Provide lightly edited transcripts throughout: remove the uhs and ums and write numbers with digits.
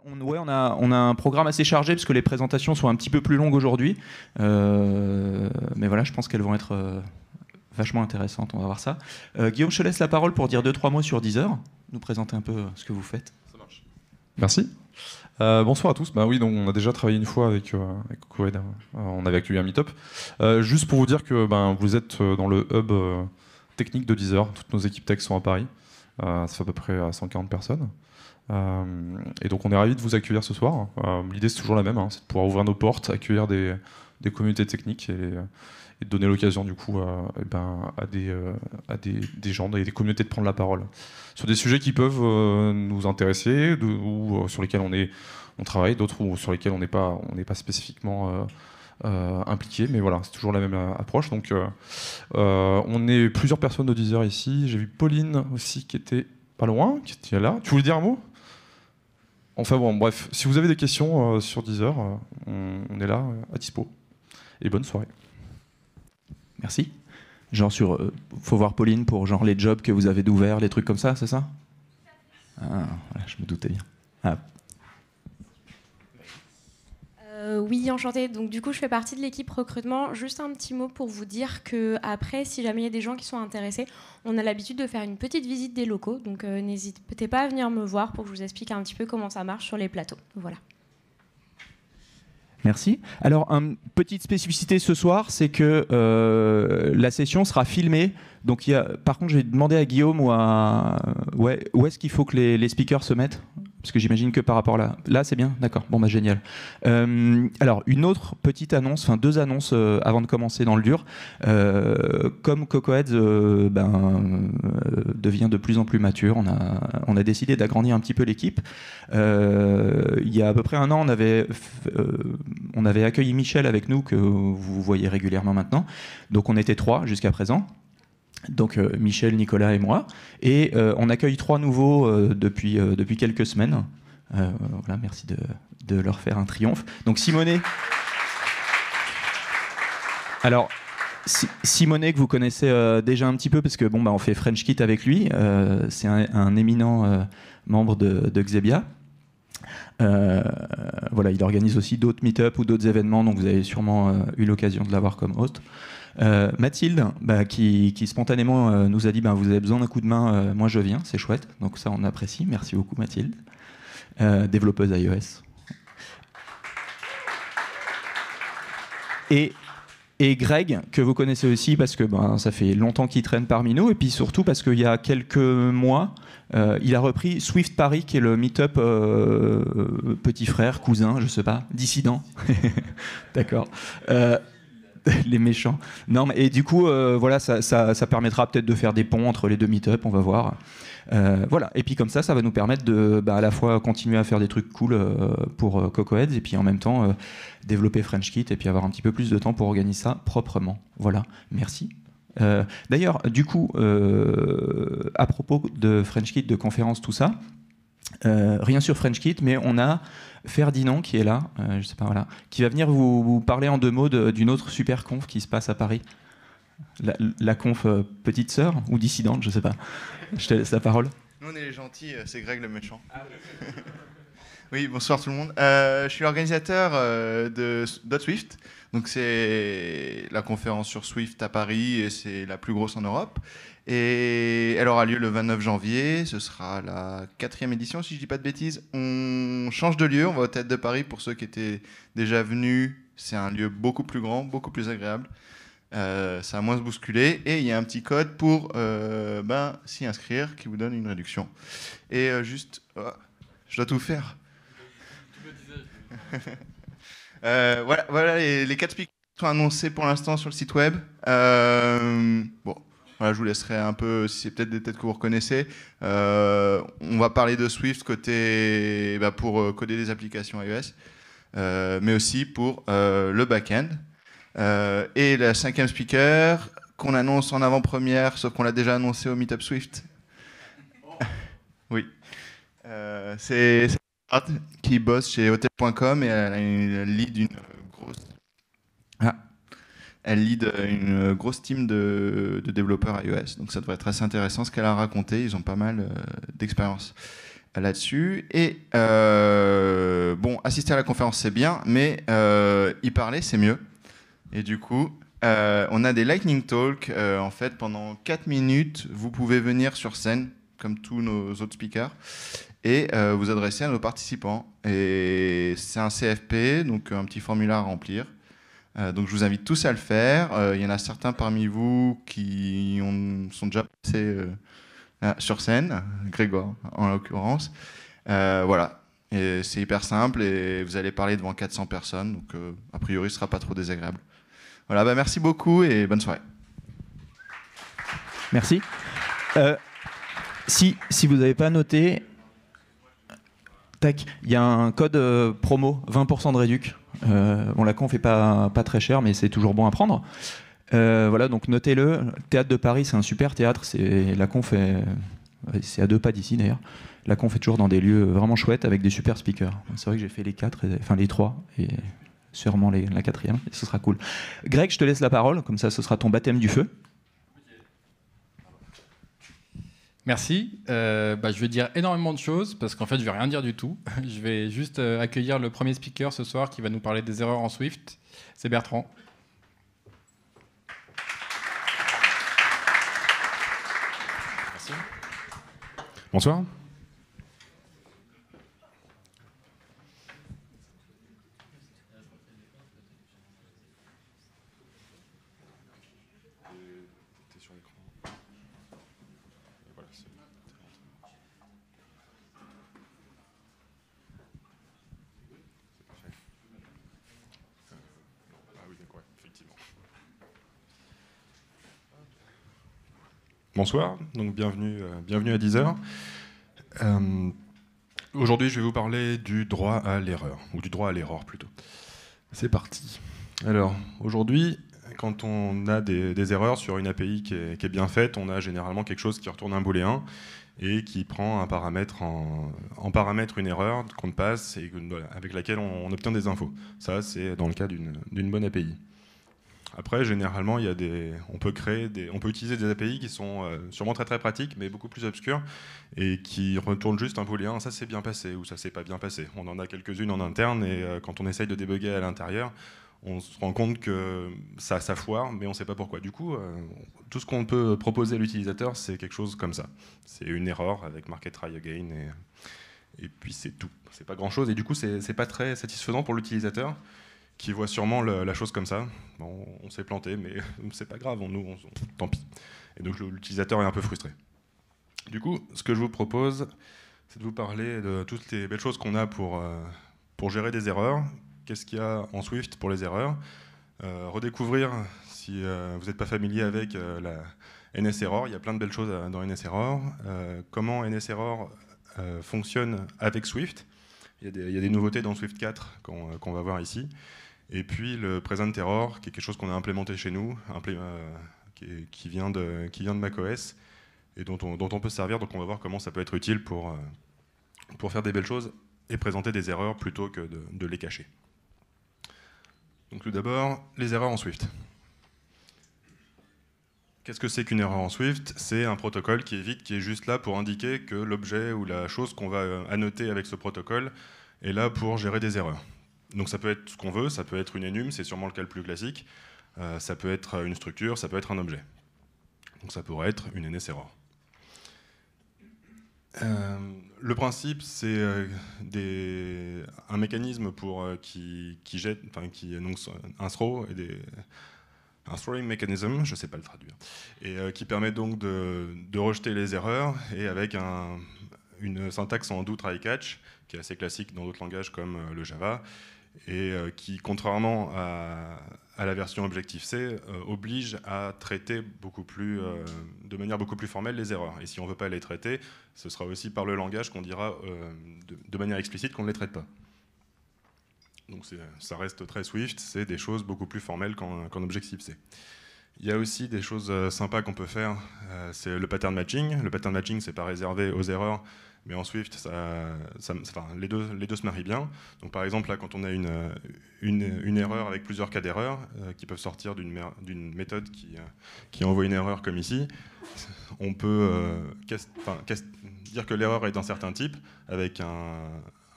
On a un programme assez chargé parce que les présentations sont un petit peu plus longues aujourd'hui. Mais voilà, je pense qu'elles vont être vachement intéressantes. On va voir ça. Guillaume, je te laisse la parole pour dire 2-3 mots sur Deezer, nous présenter un peu ce que vous faites. Ça marche. Merci. Bonsoir à tous. Bah oui, donc on a déjà travaillé une fois avec Cocoed. On avait accueilli un meet-up. Juste pour vous dire que vous êtes dans le hub technique de Deezer. Toutes nos équipes tech sont à Paris. Ça fait à peu près 140 personnes. Et donc on est ravis de vous accueillir ce soir. L'idée c'est toujours la même, c'est de pouvoir ouvrir nos portes, accueillir des communautés techniques et de donner l'occasion du coup à des gens, des communautés de prendre la parole sur des sujets qui peuvent nous intéresser ou sur lesquels on travaille, d'autres sur lesquels on n'est pas spécifiquement impliqué, mais voilà, c'est toujours la même approche. Donc on est plusieurs personnes de Deezer ici. J'ai vu Pauline aussi qui était pas loin, qui était là. Tu voulais dire un mot ? Enfin bon, bref, si vous avez des questions sur Deezer, on est là, à dispo. Et bonne soirée. Merci. Genre faut voir Pauline pour genre les jobs que vous avez d'ouvert, les trucs comme ça, c'est ça ? Voilà, je me doutais bien. Oui, enchantée. Donc du coup, je fais partie de l'équipe recrutement. Juste un petit mot pour vous dire que après, si jamais il y a des gens qui sont intéressés, on a l'habitude de faire une petite visite des locaux. Donc n'hésitez pas à venir me voir pour que je vous explique un petit peu comment ça marche sur les plateaux. Voilà. Merci. Alors, une petite spécificité ce soir, c'est que la session sera filmée. Donc, par contre, je vais demander à Guillaume où est-ce qu'il faut que les speakers se mettent ? Parce que j'imagine que par rapport là, c'est bien ? D'accord. Bon, génial. Alors, une autre petite annonce, deux annonces avant de commencer dans le dur. Comme Cocoheads devient de plus en plus mature, on a décidé d'agrandir un petit peu l'équipe. Il y a à peu près un an, on avait accueilli Michel avec nous, que vous voyez régulièrement maintenant. Donc, on était 3 jusqu'à présent. Donc Michel, Nicolas et moi. Et on accueille 3 nouveaux depuis quelques semaines. Voilà, merci de leur faire un triomphe. Donc Simonet. Alors, Simonet, que vous connaissez déjà un petit peu, parce que on fait French Kit avec lui. C'est un éminent membre de Xebia. Voilà, il organise aussi d'autres meet-up ou d'autres événements, donc vous avez sûrement eu l'occasion de l'avoir comme host. Mathilde, qui spontanément nous a dit vous avez besoin d'un coup de main, moi je viens, c'est chouette, donc ça on apprécie, merci beaucoup Mathilde, développeuse iOS. Et Greg, que vous connaissez aussi parce que ça fait longtemps qu'il traîne parmi nous, et puis surtout parce qu'il y a quelques mois, il a repris Swift Paris, qui est le meet-up petit frère, cousin, je sais pas, dissident. D'accord. Les méchants. Non, et du coup, voilà, ça permettra peut-être de faire des ponts entre les deux meet-up, on va voir. Voilà. Et puis comme ça va nous permettre de à la fois continuer à faire des trucs cool pour Cocoheads, et puis en même temps développer French Kit, et puis avoir un petit peu plus de temps pour organiser ça proprement. Voilà. Merci. D'ailleurs, du coup, à propos de French Kit, de conférences, tout ça, rien sur French Kit, mais on a Ferdinand qui est là, je sais pas, voilà, qui va venir vous parler en 2 mots d'une autre super conf qui se passe à Paris. La conf petite sœur ou dissidente, je sais pas. Je te laisse la parole. Nous on est les gentils, c'est Greg le méchant. Oui, bonsoir tout le monde. Je suis l'organisateur de .Swift. Donc c'est la conférence sur Swift à Paris et c'est la plus grosse en Europe. Et elle aura lieu le 29 janvier. Ce sera la 4e édition, si je dis pas de bêtises. On change de lieu, on va au Théâtre de Paris pour ceux qui étaient déjà venus. C'est un lieu beaucoup plus grand, beaucoup plus agréable. Ça va moins se bousculer. Et il y a un petit code pour s'y inscrire qui vous donne une réduction. Et je dois tout faire. Voilà les 4 speakers sont annoncés pour l'instant sur le site web. Voilà, je vous laisserai un peu, si c'est peut-être des têtes que vous reconnaissez. On va parler de Swift côté pour coder des applications iOS, mais aussi pour le back-end. Et la 5e speaker qu'on annonce en avant-première, sauf qu'on l'a déjà annoncé au Meetup Swift. Oui. C'est qui bosse chez Hotel.com et elle lead une grosse team de développeurs iOS. Donc ça devrait être assez intéressant ce qu'elle a raconté. Ils ont pas mal d'expérience. là-dessus. Et bon, assister à la conférence, c'est bien, mais y parler, c'est mieux. Et du coup, on a des lightning talks. En fait, pendant 4 minutes, vous pouvez venir sur scène, comme tous nos autres speakers, et vous adresser à nos participants. Et c'est un CFP, donc un petit formulaire à remplir. Donc je vous invite tous à le faire. Il y en a certains parmi vous qui sont déjà passés sur scène, Grégoire en l'occurrence. Voilà, et c'est hyper simple et vous allez parler devant 400 personnes, donc a priori ce ne sera pas trop désagréable. Voilà, bah, merci beaucoup et bonne soirée. Merci. Si vous n'avez pas noté, tac, il y a un code promo, 20% de réduc. Bon, la conf n'est pas très chère, mais c'est toujours bon à prendre. Voilà, donc notez-le. Le Théâtre de Paris, c'est un super théâtre. La conf c'est à 2 pas d'ici d'ailleurs. La conf est toujours dans des lieux vraiment chouettes avec des super speakers. C'est vrai que j'ai fait les 3 et sûrement la 4e. Et ce sera cool. Greg, je te laisse la parole, comme ça ce sera ton baptême du feu. Merci. Je vais dire énormément de choses parce qu'en fait, je vais rien dire du tout. Je vais juste accueillir le premier speaker ce soir qui va nous parler des erreurs en Swift. C'est Bertrand. Merci. Bonsoir. Bonsoir, donc bienvenue à 10h. Aujourd'hui, je vais vous parler du droit à l'erreur, ou du droit à l'erreur plutôt. C'est parti. Alors, aujourd'hui, quand on a des erreurs sur une API qui est bien faite, on a généralement quelque chose qui retourne un booléen et qui prend un paramètre en paramètre une erreur qu'on passe et avec laquelle on obtient des infos. Ça, c'est dans le cas d'une bonne API. Après, généralement, on peut utiliser des API qui sont sûrement très très pratiques, mais beaucoup plus obscures, et qui retournent juste un booléen, ça s'est bien passé ou ça s'est pas bien passé. On en a quelques-unes en interne, et quand on essaye de débugger à l'intérieur, on se rend compte que ça foire, mais on ne sait pas pourquoi. Du coup, tout ce qu'on peut proposer à l'utilisateur, c'est quelque chose comme ça. C'est une erreur avec marqué try again, et puis c'est tout. C'est pas grand-chose, et du coup, c'est pas très satisfaisant pour l'utilisateur, qui voit sûrement la chose comme ça. Bon, on s'est planté, mais c'est pas grave, tant pis. Et donc l'utilisateur est un peu frustré. Du coup, ce que je vous propose, c'est de vous parler de toutes les belles choses qu'on a pour gérer des erreurs. Qu'est-ce qu'il y a en Swift pour les erreurs, redécouvrir, si vous n'êtes pas familier avec la NSError, il y a plein de belles choses dans NSError. Comment NSError fonctionne avec Swift. Il y a des nouveautés dans Swift 4 qu'on va voir ici. Et puis le Present Error, qui est quelque chose qu'on a implémenté chez nous, qui vient de macOS, et dont on peut se servir. Donc on va voir comment ça peut être utile pour faire des belles choses et présenter des erreurs plutôt que de les cacher. Donc tout d'abord, les erreurs en Swift. Qu'est-ce que c'est qu'une erreur en Swift? C'est un protocole qui est juste là pour indiquer que l'objet ou la chose qu'on va annoter avec ce protocole est là pour gérer des erreurs. Donc ça peut être ce qu'on veut, ça peut être une enum, c'est sûrement le cas le plus classique, ça peut être une structure, ça peut être un objet. Donc ça pourrait être une NSError. Le principe, c'est un mécanisme qui annonce un throw et un throwing mechanism, je ne sais pas le traduire, et qui permet donc de rejeter les erreurs, et avec une syntaxe en do, try, catch, qui est assez classique dans d'autres langages comme le Java, et qui, contrairement à la version Objective-C, oblige à traiter de manière beaucoup plus formelle les erreurs. Et si on ne veut pas les traiter, ce sera aussi par le langage qu'on dira de manière explicite qu'on ne les traite pas. Donc ça reste très Swift, c'est des choses beaucoup plus formelles qu'en Objective-C. Il y a aussi des choses sympas qu'on peut faire, c'est le pattern matching. Le pattern matching, c'est pas réservé aux erreurs, mais en Swift, les deux se marient bien. Donc par exemple, là, quand on a une erreur avec plusieurs cas d'erreur qui peuvent sortir d'une méthode qui envoie une erreur comme ici, on peut dire que l'erreur est d'un certain type, avec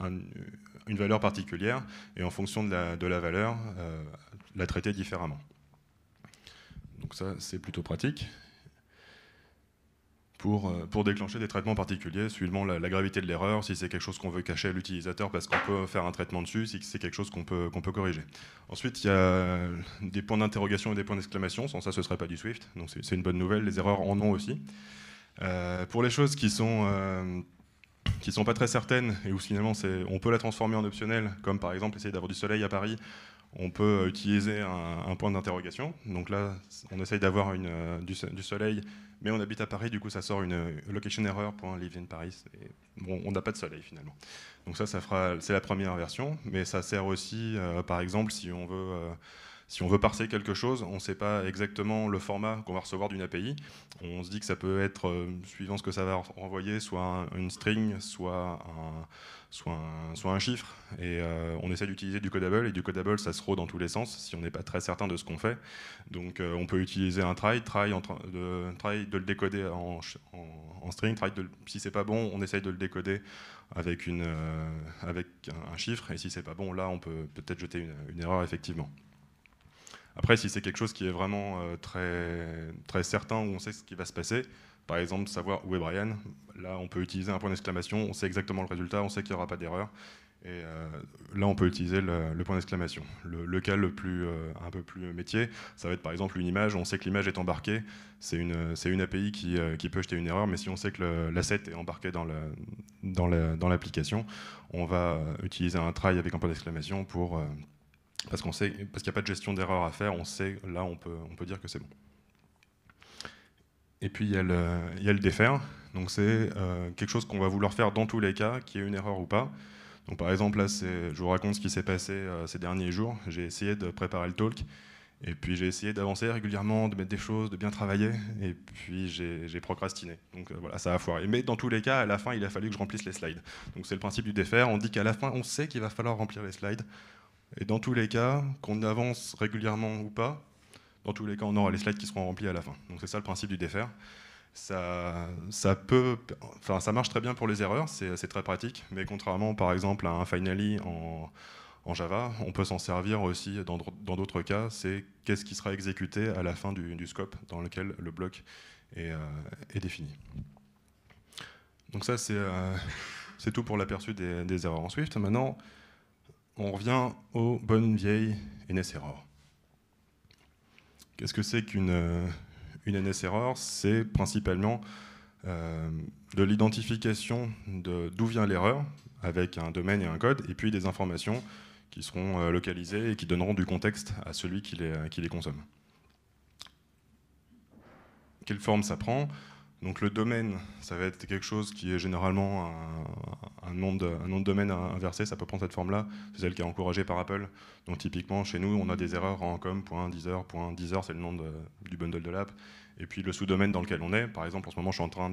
une valeur particulière, et en fonction de la valeur, la traiter différemment. Donc ça, c'est plutôt pratique pour déclencher des traitements particuliers, suivant la gravité de l'erreur, si c'est quelque chose qu'on veut cacher à l'utilisateur parce qu'on peut faire un traitement dessus, si c'est quelque chose qu'on peut corriger. Ensuite, il y a des points d'interrogation et des points d'exclamation. Sans ça, ce ne serait pas du Swift. Donc c'est une bonne nouvelle. Les erreurs en ont aussi. Pour les choses qui sont pas très certaines et où finalement on peut la transformer en optionnel, comme par exemple essayer d'avoir du soleil à Paris, on peut utiliser un point d'interrogation. Donc là, on essaye d'avoir du soleil, mais on habite à Paris, du coup ça sort une location error.live in Paris. Et bon, on n'a pas de soleil finalement. Donc ça c'est la première version, mais ça sert aussi, par exemple, si on veut parser quelque chose, on ne sait pas exactement le format qu'on va recevoir d'une API. On se dit que ça peut être, suivant ce que ça va renvoyer, soit une string, soit un chiffre. Et on essaie d'utiliser du codable. Et du codable, ça se rôde dans tous les sens si on n'est pas très certain de ce qu'on fait. Donc on peut utiliser un try de le décoder en string. Si c'est pas bon, on essaye de le décoder avec un chiffre. Et si c'est pas bon, là, on peut peut-être jeter une erreur, effectivement. Après, si c'est quelque chose qui est vraiment très, très certain, où on sait ce qui va se passer, par exemple, savoir où est Brian, là, on peut utiliser un point d'exclamation, on sait exactement le résultat, on sait qu'il n'y aura pas d'erreur. Et là, on peut utiliser le point d'exclamation. Le cas un peu plus métier, ça va être par exemple une image, on sait que l'image est embarquée, c'est une API qui peut jeter une erreur, mais si on sait que l'asset est embarqué dans l'application, on va utiliser un try avec un point d'exclamation parce qu'il n'y a pas de gestion d'erreur à faire, on sait, là on peut dire que c'est bon. Et puis il y a le défaire, donc c'est quelque chose qu'on va vouloir faire dans tous les cas, qu'il y ait une erreur ou pas. Donc par exemple là, je vous raconte ce qui s'est passé ces derniers jours. J'ai essayé de préparer le talk, et puis j'ai essayé d'avancer régulièrement, de mettre des choses, de bien travailler, et puis j'ai procrastiné. Donc voilà, ça a foiré. Mais dans tous les cas, à la fin, il a fallu que je remplisse les slides. Donc c'est le principe du défaire, on dit qu'à la fin, on sait qu'il va falloir remplir les slides. Et dans tous les cas, qu'on avance régulièrement ou pas, dans tous les cas, on aura les slides qui seront remplis à la fin. Donc c'est ça le principe du défaire. Ça marche très bien pour les erreurs, c'est très pratique, mais contrairement par exemple à un finally en Java, on peut s'en servir aussi dans d'autres cas, c'est qu'est-ce qui sera exécuté à la fin du scope dans lequel le bloc est défini. Donc ça, c'est tout pour l'aperçu des erreurs en Swift. Maintenant, on revient aux bonnes vieilles NS errors. Qu'est-ce que c'est qu'une NS error? C'est principalement de l'identification d'où vient l'erreur, avec un domaine et un code, et puis des informations qui seront localisées et qui donneront du contexte à celui qui les consomme. Quelle forme ça prend? Donc le domaine, ça va être quelque chose qui est généralement un nom de domaine inversé, ça peut prendre cette forme-là, c'est celle qui est encouragée par Apple. Donc typiquement, chez nous, on a des erreurs en com.deezer, c'est le nom du bundle de l'app. Et puis le sous-domaine dans lequel on est, par exemple, en ce moment, on est en train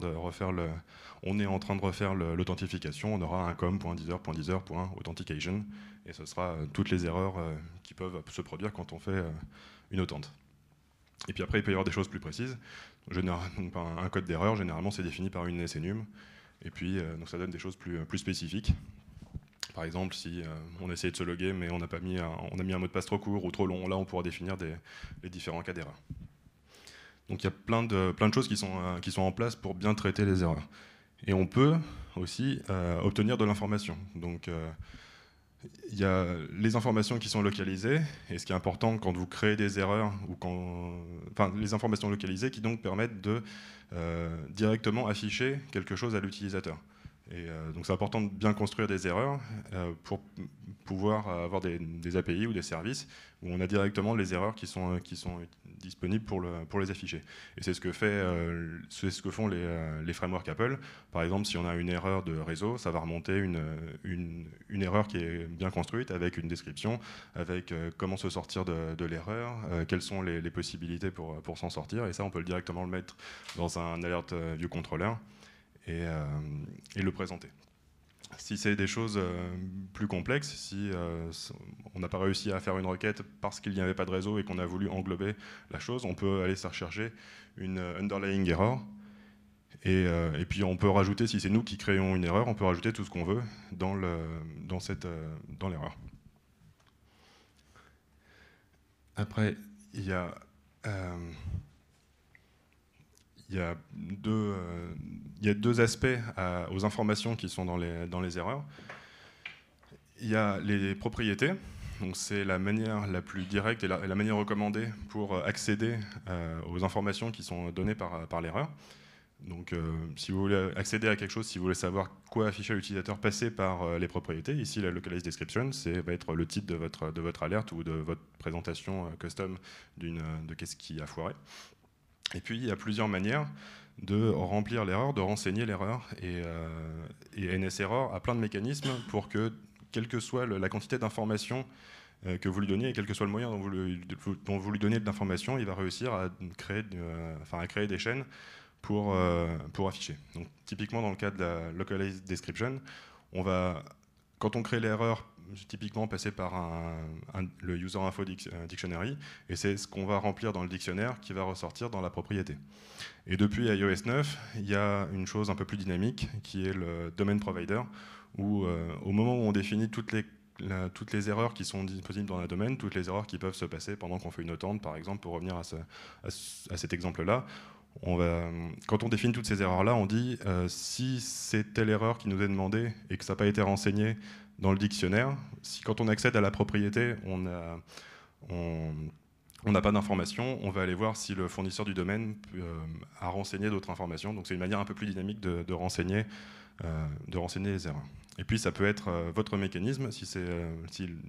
de refaire l'authentification, on aura un com.deezer.authentication, et ce sera toutes les erreurs qui peuvent se produire quand on fait une authentique. Et puis après, il peut y avoir des choses plus précises. Un code d'erreur, généralement, c'est défini par une NSEnum. Et puis, donc ça donne des choses plus spécifiques. Par exemple, si on essaie de se loguer, mais on a mis un mot de passe trop court ou trop long, là, on pourra définir les différents cas d'erreur. Donc il y a plein de choses qui sont en place pour bien traiter les erreurs. Et on peut aussi obtenir de l'information. Donc il y a les informations qui sont localisées, et ce qui est important quand vous créez des erreurs, les informations localisées qui donc permettent de directement afficher quelque chose à l'utilisateur. Et donc c'est important de bien construire des erreurs pour pouvoir avoir des API ou des services où on a directement les erreurs qui sont disponibles pour les afficher. Et c'est ce que font les frameworks Apple. Par exemple, si on a une erreur de réseau, ça va remonter une erreur qui est bien construite avec une description, avec comment se sortir de l'erreur, quelles sont les possibilités pour s'en sortir. Et ça, on peut directement le mettre dans un alert view controller et le présenter. Si c'est des choses plus complexes, si on n'a pas réussi à faire une requête parce qu'il n'y avait pas de réseau et qu'on a voulu englober la chose, on peut aller chercher une underlying error. Et puis on peut rajouter, si c'est nous qui créons une erreur, on peut rajouter tout ce qu'on veut dans l'erreur. Après, il y a deux aspects aux informations qui sont dans les erreurs. Il y a les propriétés, donc c'est la manière la plus directe et la manière recommandée pour accéder aux informations qui sont données par l'erreur. Donc si vous voulez accéder à quelque chose, si vous voulez savoir quoi afficher à l'utilisateur, passez par les propriétés. Ici, la localized description, va être le titre de votre alerte ou de votre présentation custom de qu'est-ce qui a foiré. Et puis, il y a plusieurs manières de remplir l'erreur, de renseigner l'erreur. Et NSError a plein de mécanismes pour que, quelle que soit la quantité d'informations que vous lui donniez, et quel que soit le moyen dont vous lui donnez de l'information, il va réussir à créer des chaînes pour afficher. Donc, typiquement, dans le cas de la localized description, quand on crée l'erreur, typiquement passer par le user info dictionary, et c'est ce qu'on va remplir dans le dictionnaire qui va ressortir dans la propriété. Et depuis iOS 9, il y a une chose un peu plus dynamique qui est le domain provider, où au moment où on définit toutes les erreurs qui sont disponibles dans la domaine, toutes les erreurs qui peuvent se passer pendant qu'on fait une attente, par exemple, pour revenir à cet exemple-là, quand on définit toutes ces erreurs-là, on dit si c'est telle erreur qui nous est demandée et que ça n'a pas été renseigné dans le dictionnaire, si quand on accède à la propriété, on n'a pas d'informations, on va aller voir si le fournisseur du domaine a renseigné d'autres informations. Donc c'est une manière un peu plus dynamique de renseigner les erreurs. Et puis ça peut être votre mécanisme, si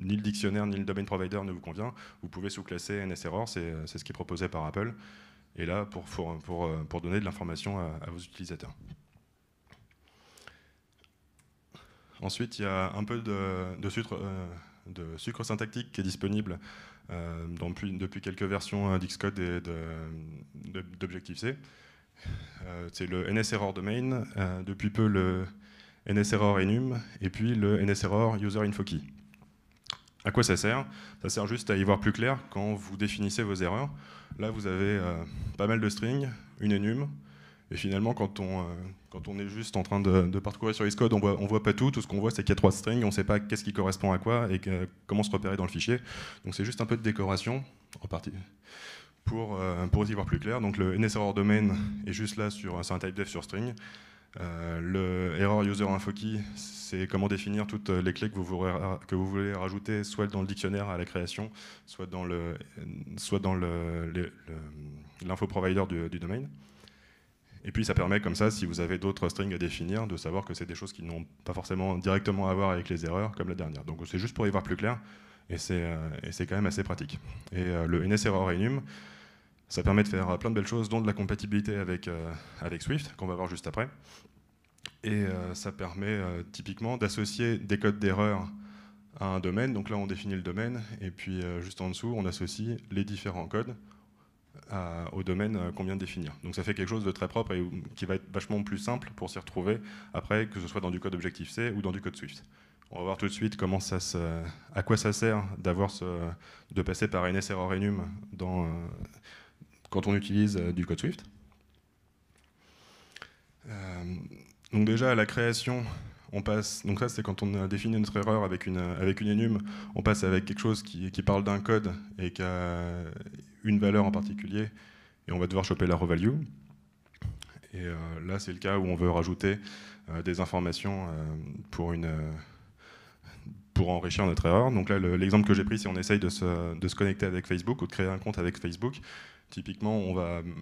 ni le dictionnaire ni le domain provider ne vous convient, vous pouvez sous-classer NSError, c'est ce qui est proposé par Apple, et là pour donner de l'information à vos utilisateurs. Ensuite, il y a un peu de sucre syntactique qui est disponible depuis quelques versions d'Xcode et d'Objective-C. C'est le NSError domain, depuis peu le NSError enum, et puis le NSError user info key. À quoi ça sert? Ça sert juste à y voir plus clair quand vous définissez vos erreurs. Là, vous avez pas mal de strings, une enum, et finalement, quand on est juste en train de parcourir sur Xcode, on voit pas tout. Tout ce qu'on voit, c'est qu'il y a 3 strings, on ne sait pas qu'est-ce qui correspond à quoi et comment se repérer dans le fichier. Donc c'est juste un peu de décoration, en partie, pour y voir plus clair. Donc le NSError domain est juste là, c'est un type def sur string. Le error user info key, c'est comment définir toutes les clés que vous voulez rajouter, soit dans le dictionnaire à la création, soit dans l'info provider du domaine. Et puis ça permet comme ça, si vous avez d'autres strings à définir, de savoir que c'est des choses qui n'ont pas forcément directement à voir avec les erreurs, comme la dernière. Donc c'est juste pour y voir plus clair, et c'est quand même assez pratique. Et le NSError enum, ça permet de faire plein de belles choses, dont de la compatibilité avec Swift, qu'on va voir juste après. Et ça permet typiquement d'associer des codes d'erreur à un domaine. Donc là, on définit le domaine, et puis juste en dessous, on associe les différents codes au domaine qu'on vient de définir. Donc ça fait quelque chose de très propre et qui va être vachement plus simple pour s'y retrouver après, que ce soit dans du code Objective-C ou dans du code Swift. On va voir tout de suite à quoi ça sert de passer par NSError enum quand on utilise du code Swift. Donc déjà à la création, on passe. Donc ça c'est quand on a défini notre erreur avec une enum, on passe avec quelque chose qui parle d'un code et qui a une valeur en particulier, et on va devoir choper la row-value. Et là c'est le cas où on veut rajouter des informations pour enrichir notre erreur. Donc là l'exemple que j'ai pris, c'est on essaye de se connecter avec Facebook ou de créer un compte avec Facebook. Typiquement,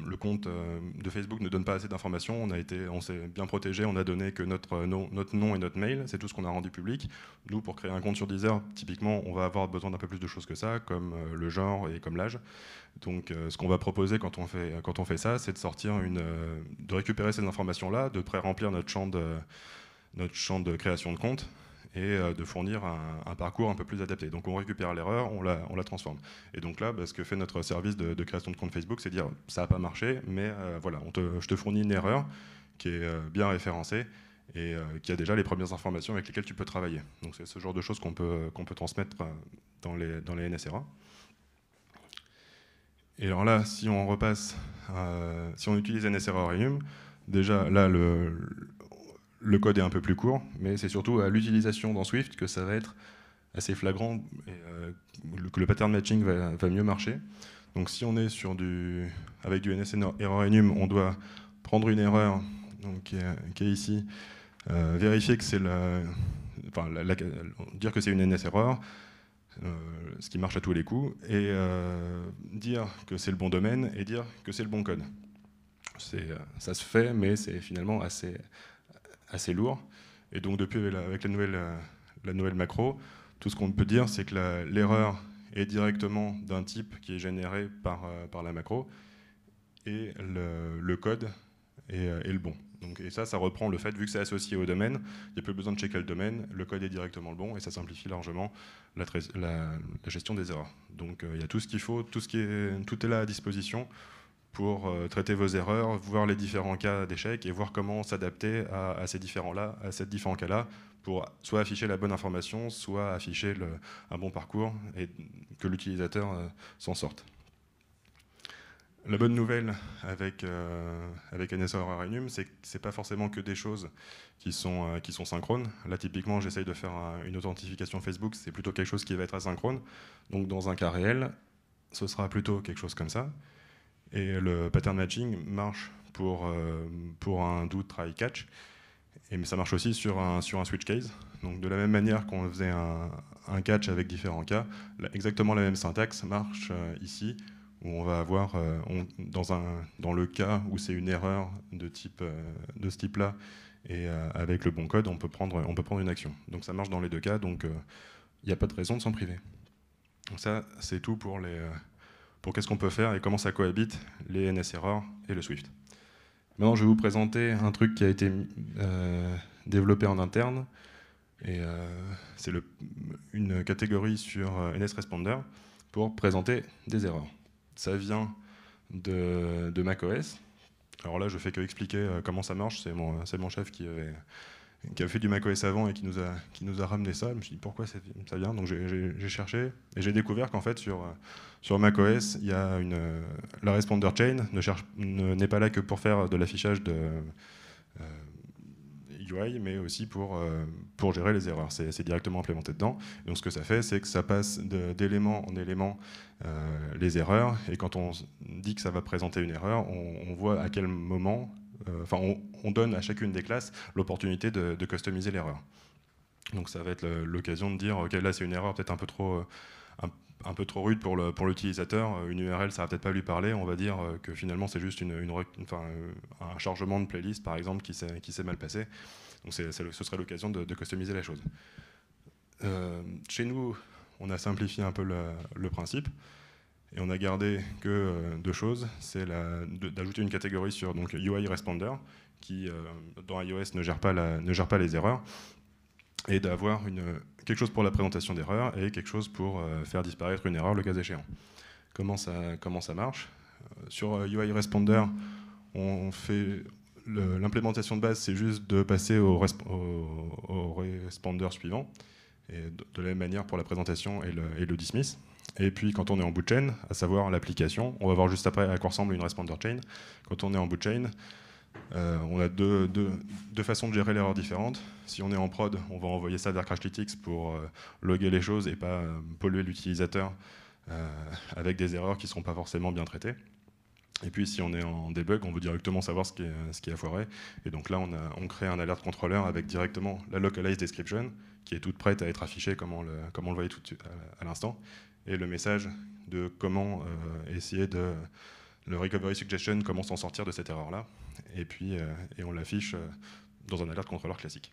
le compte de Facebook ne donne pas assez d'informations. On s'est bien protégé. On a donné que notre nom et notre mail. C'est tout ce qu'on a rendu public. Nous, pour créer un compte sur Deezer, typiquement, on va avoir besoin d'un peu plus de choses que ça, comme le genre et comme l'âge. Donc, ce qu'on va proposer quand on fait ça, c'est de récupérer ces informations-là, de pré-remplir notre champ de création de compte, et de fournir un parcours un peu plus adapté. Donc on récupère l'erreur, on la transforme. Et donc là, ce que fait notre service de création de compte Facebook, c'est dire ça n'a pas marché, mais voilà, je te fournis une erreur qui est bien référencée et qui a déjà les premières informations avec lesquelles tu peux travailler. Donc c'est ce genre de choses qu'on peut transmettre dans les NSError. Et alors là, si on utilise NSError enum, Déjà, là, le code est un peu plus court, mais c'est surtout à l'utilisation dans Swift que ça va être assez flagrant et que le pattern matching va mieux marcher. Donc si on est avec du NS error enum, on doit prendre une erreur donc, qui est ici, vérifier que c'est dire que c'est une NS error, ce qui marche à tous les coups, et dire que c'est le bon domaine et dire que c'est le bon code. Ça se fait, mais c'est finalement assez lourd. Et donc depuis, avec la nouvelle macro, tout ce qu'on peut dire, c'est que l'erreur est directement d'un type qui est généré par la macro, et le code est le bon. Donc, et ça reprend le fait, vu que c'est associé au domaine, il n'y a plus besoin de checker le domaine, le code est directement le bon, et ça simplifie largement la gestion des erreurs. Donc il y a tout ce qu'il faut, tout est là à disposition pour traiter vos erreurs, voir les différents cas d'échec et voir comment s'adapter à ces différents cas-là pour soit afficher la bonne information, soit afficher un bon parcours et que l'utilisateur s'en sorte. La bonne nouvelle avec NS Error Enum, c'est que ce n'est pas forcément que des choses qui sont synchrones. Là, typiquement, j'essaye de faire une authentification Facebook, c'est plutôt quelque chose qui va être asynchrone. Donc, dans un cas réel, ce sera plutôt quelque chose comme ça. Et le pattern matching marche pour un do, try, catch. Mais ça marche aussi sur un switch case. Donc, de la même manière qu'on faisait un catch avec différents cas, exactement la même syntaxe marche ici, où on va avoir, dans le cas où c'est une erreur de ce type-là, et avec le bon code, on peut prendre une action. Donc ça marche dans les deux cas, donc il n'y a pas de raison de s'en priver. Donc ça, c'est tout pour qu'est-ce qu'on peut faire et comment ça cohabite les NS Error et le Swift. Maintenant, je vais vous présenter un truc qui a été développé en interne, et c'est une catégorie sur NS Responder pour présenter des erreurs. Ça vient de macOS. Alors là, je fais que expliquer comment ça marche. C'est mon chef qui avait fait du macOS avant et qui nous a ramené ça. Je me suis dit pourquoi ça vient. Donc j'ai cherché et j'ai découvert qu'en fait sur macOS, il y a la responder chain n'est pas là que pour faire de l'affichage de UI, mais aussi pour gérer les erreurs. C'est directement implémenté dedans. Et donc ce que ça fait, c'est que ça passe d'élément en élément les erreurs. Et quand on dit que ça va présenter une erreur, on voit à quel moment, on donne à chacune des classes l'opportunité de customiser l'erreur. Donc ça va être l'occasion de dire, ok, là c'est une erreur peut-être un peu trop rude pour l'utilisateur. Une URL, ça va peut-être pas lui parler. On va dire que finalement c'est juste un chargement de playlist, par exemple, qui s'est mal passé. Donc ce serait l'occasion de customiser la chose. Chez nous, on a simplifié un peu le principe et on a gardé que deux choses. C'est d'ajouter une catégorie sur donc, UI Responder qui, dans iOS, ne gère pas les erreurs, et d'avoir quelque chose pour la présentation d'erreurs et quelque chose pour faire disparaître une erreur le cas échéant. Comment ça marche ? Sur UI Responder, on fait l'implémentation de base, c'est juste de passer au responder suivant, et de la même manière pour la présentation et le dismiss. Et puis quand on est en boot chain, à savoir l'application, on va voir juste après à quoi ressemble une responder chain. Quand on est en boot chain, on a deux façons de gérer l'erreur différentes. Si on est en prod, on va envoyer ça vers Crashlytics pour loguer les choses et pas polluer l'utilisateur avec des erreurs qui ne seront pas forcément bien traitées. Et puis si on est en debug, on veut directement savoir ce qui a foiré. Et donc là, on crée un alert controller avec directement la localized description qui est toute prête à être affichée comme on le voyait tout de suite à l'instant, et le message de comment essayer le recovery suggestion, comment s'en sortir de cette erreur-là, et puis on l'affiche dans un alert controller classique.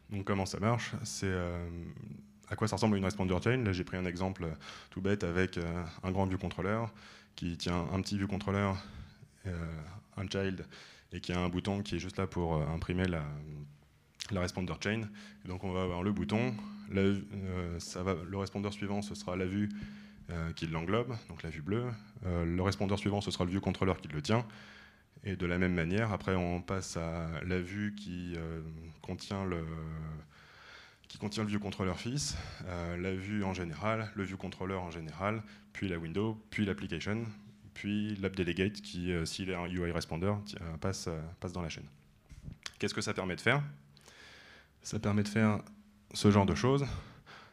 Donc comment ça marche ? C'est à quoi ça ressemble une responder chain. Là j'ai pris un exemple tout bête avec un grand view controller qui tient un petit view controller, un child, et qui a un bouton qui est juste là pour imprimer la responder chain. Et donc on va avoir le bouton, le responder suivant ce sera la vue qui l'englobe, donc la vue bleue. Le responder suivant ce sera le view controller qui le tient. Et de la même manière, après on passe à la vue qui contient le view controller fils, la vue en général, le view controller en général, puis la window, puis l'application, puis l'app delegate qui, s'il est un UI responder, passe dans la chaîne. Qu'est-ce que ça permet de faire? Ça permet de faire ce genre de choses.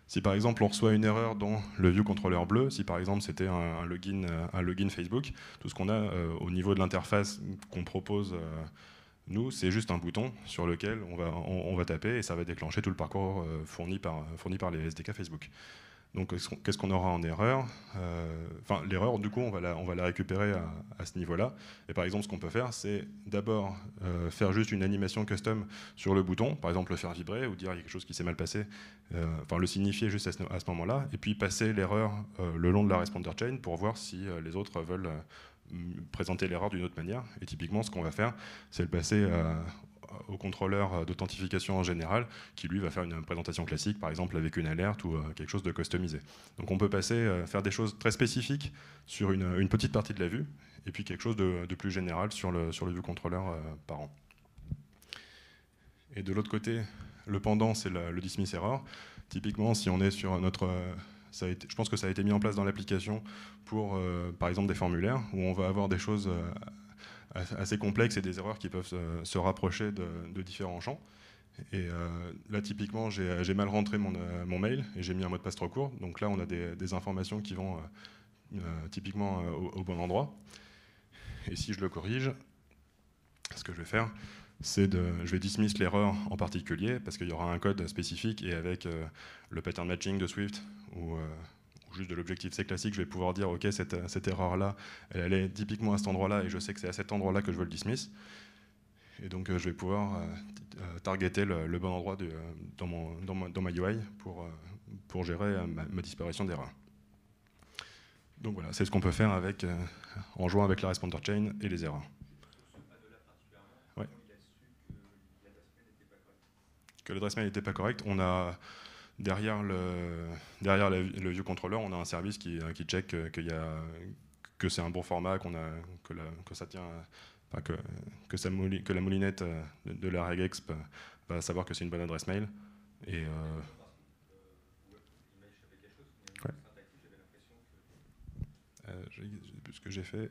Si par exemple on reçoit une erreur dans le view controller bleu, si par exemple c'était un login Facebook, tout ce qu'on a au niveau de l'interface qu'on propose nous, c'est juste un bouton sur lequel on va taper et ça va déclencher tout le parcours fourni par les SDK Facebook. Donc qu'est-ce qu'on aura en erreur? Enfin, l'erreur, du coup, on va la récupérer à ce niveau-là. Et par exemple, ce qu'on peut faire, c'est d'abord faire juste une animation custom sur le bouton, par exemple le faire vibrer ou dire il y a quelque chose qui s'est mal passé, enfin le signifier juste à ce moment-là, et puis passer l'erreur le long de la responder chain pour voir si les autres veulent présenter l'erreur d'une autre manière. Et typiquement, ce qu'on va faire, c'est le passer au contrôleur d'authentification en général, qui lui va faire une présentation classique, par exemple avec une alerte ou quelque chose de customisé. Donc on peut passer, faire des choses très spécifiques sur une petite partie de la vue, et puis quelque chose de plus général sur le view controller par an. Et de l'autre côté, le pendant, c'est le dismiss error. Typiquement, si on est sur notre... je pense que ça a été mis en place dans l'application pour, par exemple, des formulaires, où on va avoir des choses assez complexes et des erreurs qui peuvent se rapprocher de différents champs. Et là, typiquement, j'ai mal rentré mon mail et j'ai mis un mot de passe trop court. Donc là, on a des informations qui vont typiquement au bon endroit. Et si je le corrige, ce que je vais faire, je vais dismiss l'erreur en particulier, parce qu'il y aura un code spécifique, et avec le pattern matching de Swift, ou juste de l'Objective-C classique, je vais pouvoir dire, ok, cette erreur-là, elle est typiquement à cet endroit-là, et je sais que c'est à cet endroit-là que je veux le dismiss. Et donc je vais pouvoir targeter le bon endroit dans ma UI pour gérer ma disparition d'erreur. Donc voilà, c'est ce qu'on peut faire en jouant avec la responder chain et les erreurs. Ouais. Que l'adresse mail n'était pas correcte, on a derrière le view controller, on a un service qui check que c'est un bon format, que ça tient, que la moulinette de la regexp va savoir que c'est une bonne adresse mail. Et ouais. Je sais plus ce que j'ai fait.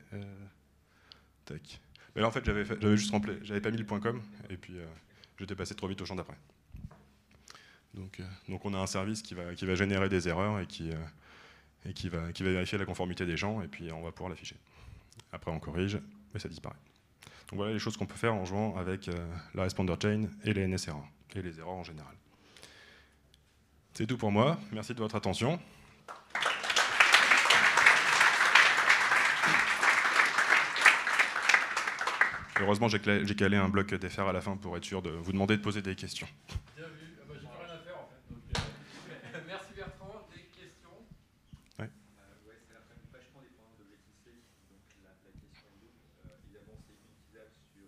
Tac. Mais là en fait j'avais juste rempli, j'avais pas mis le .com et puis j'étais passé trop vite au champ d'après. Donc on a un service qui va générer des erreurs et qui va vérifier la conformité des champs, et puis on va pouvoir l'afficher. Après on corrige, mais ça disparaît. Donc voilà les choses qu'on peut faire en jouant avec la responder chain et les NS errors, et les erreurs en général. C'est tout pour moi, merci de votre attention. Heureusement j'ai calé un bloc d'FR à la fin pour être sûr de vous demander de poser des questions. Bien vu. J'ai plus rien à faire en fait. Donc, merci Bertrand. Des questions? Ouais. Ouais, ça a l'air quand même vachement dépendant de l'Objective-C. Donc la question est double. Évidemment, c'est utilisable sur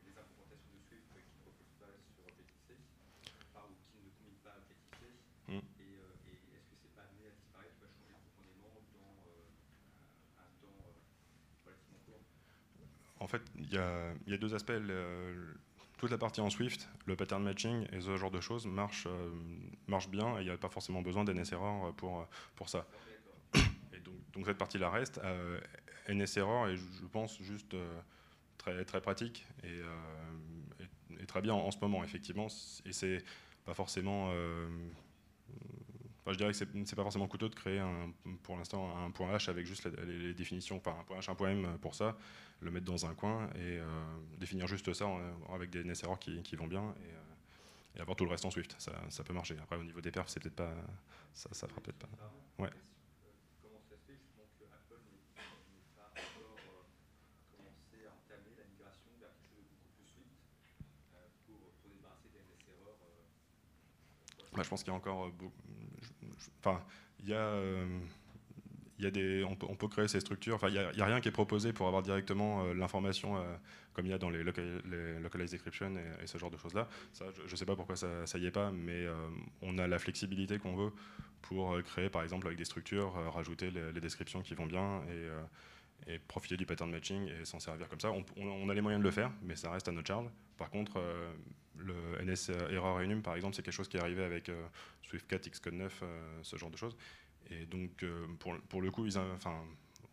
les implémentations de Swift qui ne reposent pas sur Objective-C, ou qui ne combinent pas Objective-C. Et est-ce que c'est pas amené à disparaître, va changer profondément dans un temps relativement court? En fait, il y a deux aspects. Toute la partie en Swift, le pattern matching et ce genre de choses marche bien, et il n'y a pas forcément besoin d'NS-error pour ça. Et donc cette partie-là reste. NS-error est, je pense, juste très, très pratique et très bien en ce moment, effectivement. Et c'est pas forcément... je dirais que c'est pas forcément coûteux de créer pour l'instant un point H avec juste les définitions, enfin un point H, un point M pour ça, le mettre dans un coin et définir juste ça avec des NS errors qui vont bien et avoir tout le reste en Swift. Ça peut marcher. Après au niveau des perfs, c'est peut-être pas, ça fera peut-être pas. Ouais. Comment ça se fait justement que Apple n'ait pas encore commencé à entamer la migration vers quelque chose de beaucoup plus Swift pour débarrasser des NS errors? Je pense qu'il y a encore on peut créer ces structures. Enfin, il y a rien qui est proposé pour avoir directement l'information comme il y a dans les localized decryption et ce genre de choses là. Ça, je sais pas pourquoi ça y est pas, mais on a la flexibilité qu'on veut pour créer, par exemple, avec des structures, rajouter les descriptions qui vont bien et profiter du pattern matching et s'en servir comme ça. On a les moyens de le faire, mais ça reste à notre charge. Par contre, le NS error enum, par exemple, c'est quelque chose qui est arrivé avec SwiftCat, Xcode 9, ce genre de choses. Et donc, pour le coup,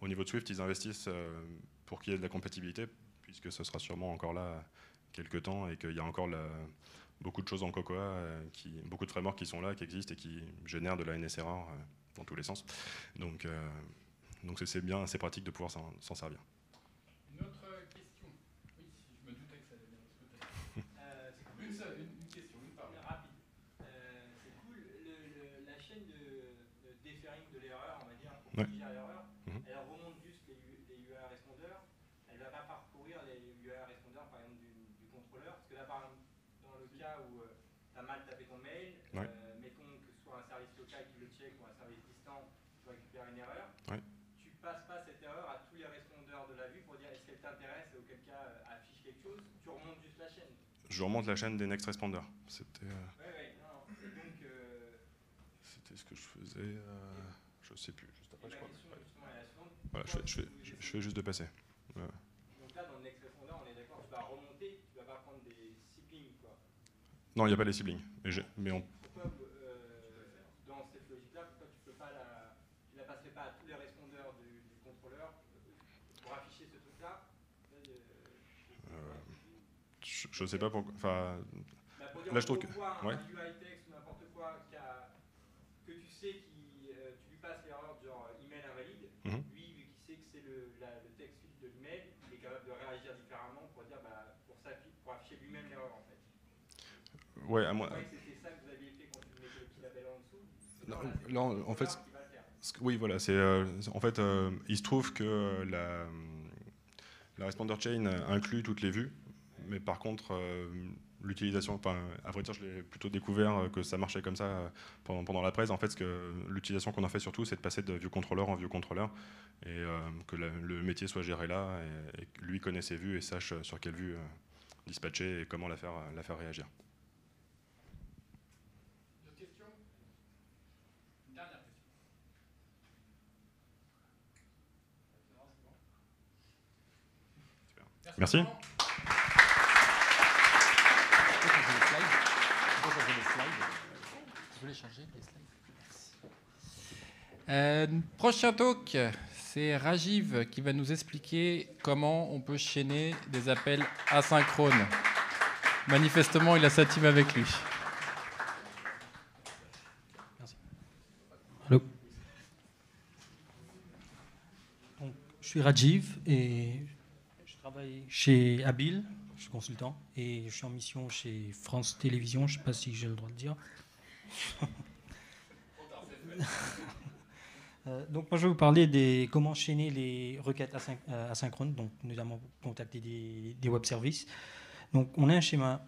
au niveau de Swift, ils investissent pour qu'il y ait de la compatibilité, puisque ce sera sûrement encore là quelques temps et qu'il y a encore beaucoup de choses en Cocoa, beaucoup de frameworks qui sont là, qui existent et qui génèrent de la NSRR dans tous les sens. Donc c'est bien, c'est pratique de pouvoir s'en servir. Une autre question. Oui, je me doutais que ça allait bien de ce côté. Une seule, une question, une parole. Rapide. C'est cool. La chaîne de deferring de l'erreur, on va dire, pour corriger l'erreur, elle remonte juste les URL répondeurs. Elle ne va pas parcourir les URL répondeurs, par exemple, du contrôleur. Parce que là, par exemple, dans le cas où tu as mal tapé ton mail, mettons que ce soit un service local qui le check ou un service distant qui va récupérer une erreur. Tu passes pas cette erreur à tous les répondeurs de la vue pour dire est-ce qu'elle t'intéresse et auquel cas affiche quelque chose. Tu remontes juste la chaîne. Je remonte la chaîne des next responders. C'était c'était ce que je faisais. Je sais plus. Juste après, je crois. Voilà, je fais juste de passer. Ouais. Donc là, dans le next responder, on est d'accord, tu vas remonter, tu vas pas prendre des siblings, quoi. Non, il n'y a pas les siblings. Mais on... Pourquoi, dans cette logique-là, pourquoi tu la passerais pas à tous les respondeurs du contrôleur pour afficher ce truc-là? Je sais pas pourquoi. Enfin, pour dire, là, je trouve que. Un UI text ou n'importe quoi que tu sais tu lui passes l'erreur genre email invalide, lui, vu qu'il sait que c'est le text field de l'email, il est capable de réagir différemment pour dire pour afficher lui-même l'erreur en fait. Ouais, à moi. C'était ça que vous aviez fait quand tu mettais le petit label en dessous. Là, en fait, oui, voilà, c'est en fait, il se trouve que la responder chain inclut toutes les vues, mais par contre, l'utilisation, enfin, à vrai dire, je l'ai plutôt découvert que ça marchait comme ça pendant la presse. En fait, l'utilisation qu'on en fait surtout, c'est de passer de view controller en view controller et que le métier soit géré là et que lui connaisse ses vues et sache sur quelle vue dispatcher et comment la faire réagir. D'autres questions? Une dernière question. Merci. Je voulais changer les slides. Prochain talk, c'est Rajiv qui va nous expliquer comment on peut chaîner des appels asynchrones. Manifestement, il a sa team avec lui. Merci. Allô. Donc, je suis Rajiv et je travaille chez Abil. Je suis consultant et je suis en mission chez France Télévisions. Je ne sais pas si j'ai le droit de dire. Donc moi je vais vous parler de comment chaîner les requêtes asynchrones, donc notamment contacter des web services. Donc on a un schéma.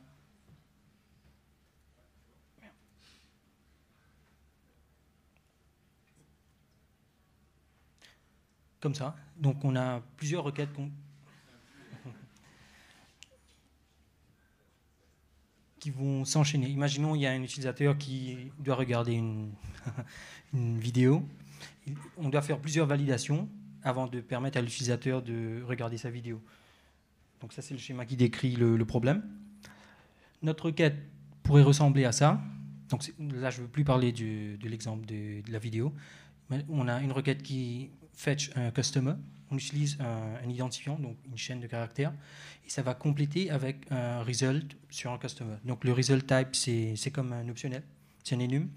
Comme ça. Donc on a plusieurs requêtes qui vont s'enchaîner. Imaginons il y a un utilisateur qui doit regarder une vidéo. On doit faire plusieurs validations avant de permettre à l'utilisateur de regarder sa vidéo. Donc ça, c'est le schéma qui décrit le problème. Notre requête pourrait ressembler à ça. Donc là, je ne veux plus parler de l'exemple de la vidéo. Mais on a une requête qui fetch un customer. On utilise un identifiant, donc une chaîne de caractères, et ça va compléter avec un result sur un customer. Donc le result type, c'est comme un optionnel, c'est un enum.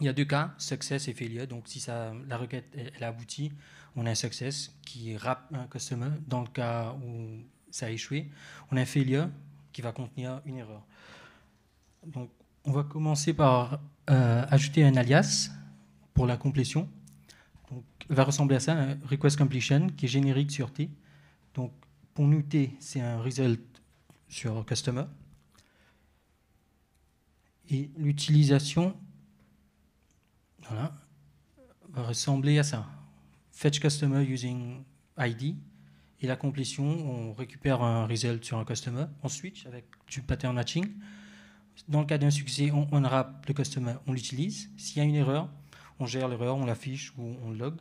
Il y a deux cas, success et failure. Donc si la requête elle aboutit, on a un success qui wrap un customer. Dans le cas où ça a échoué, on a un failure qui va contenir une erreur. Donc on va commencer par ajouter un alias pour la complétion. Donc, va ressembler à ça, un request completion qui est générique sur T. Donc, pour nous, T, c'est un result sur customer. Et l'utilisation, voilà, va ressembler à ça. Fetch customer using ID. Et la complétion, on récupère un result sur un customer. On switch avec du pattern matching. Dans le cas d'un succès, on wrap le customer, on l'utilise. S'il y a une erreur, on gère l'erreur, on l'affiche ou on le log.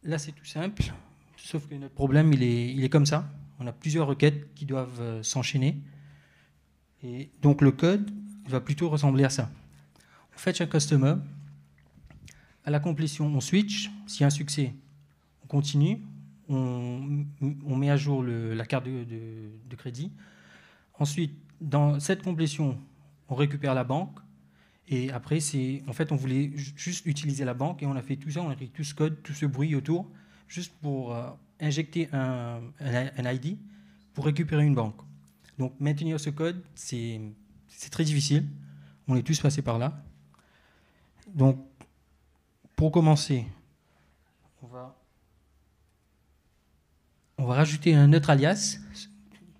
Là, c'est tout simple, sauf que notre problème, il est comme ça. On a plusieurs requêtes qui doivent s'enchaîner. Et donc, le code va plutôt ressembler à ça. On fetch un customer. À la complétion, on switch. S'il y a un succès, on continue. On met à jour la carte de crédit. Ensuite, dans cette complétion, on récupère la banque. Et après, en fait, on voulait juste utiliser la banque et on a fait tout ça. On a écrit tout ce code, tout ce bruit autour, juste pour injecter un ID pour récupérer une banque. Donc, maintenir ce code, c'est très difficile. On est tous passés par là. Donc, pour commencer, on va rajouter un autre alias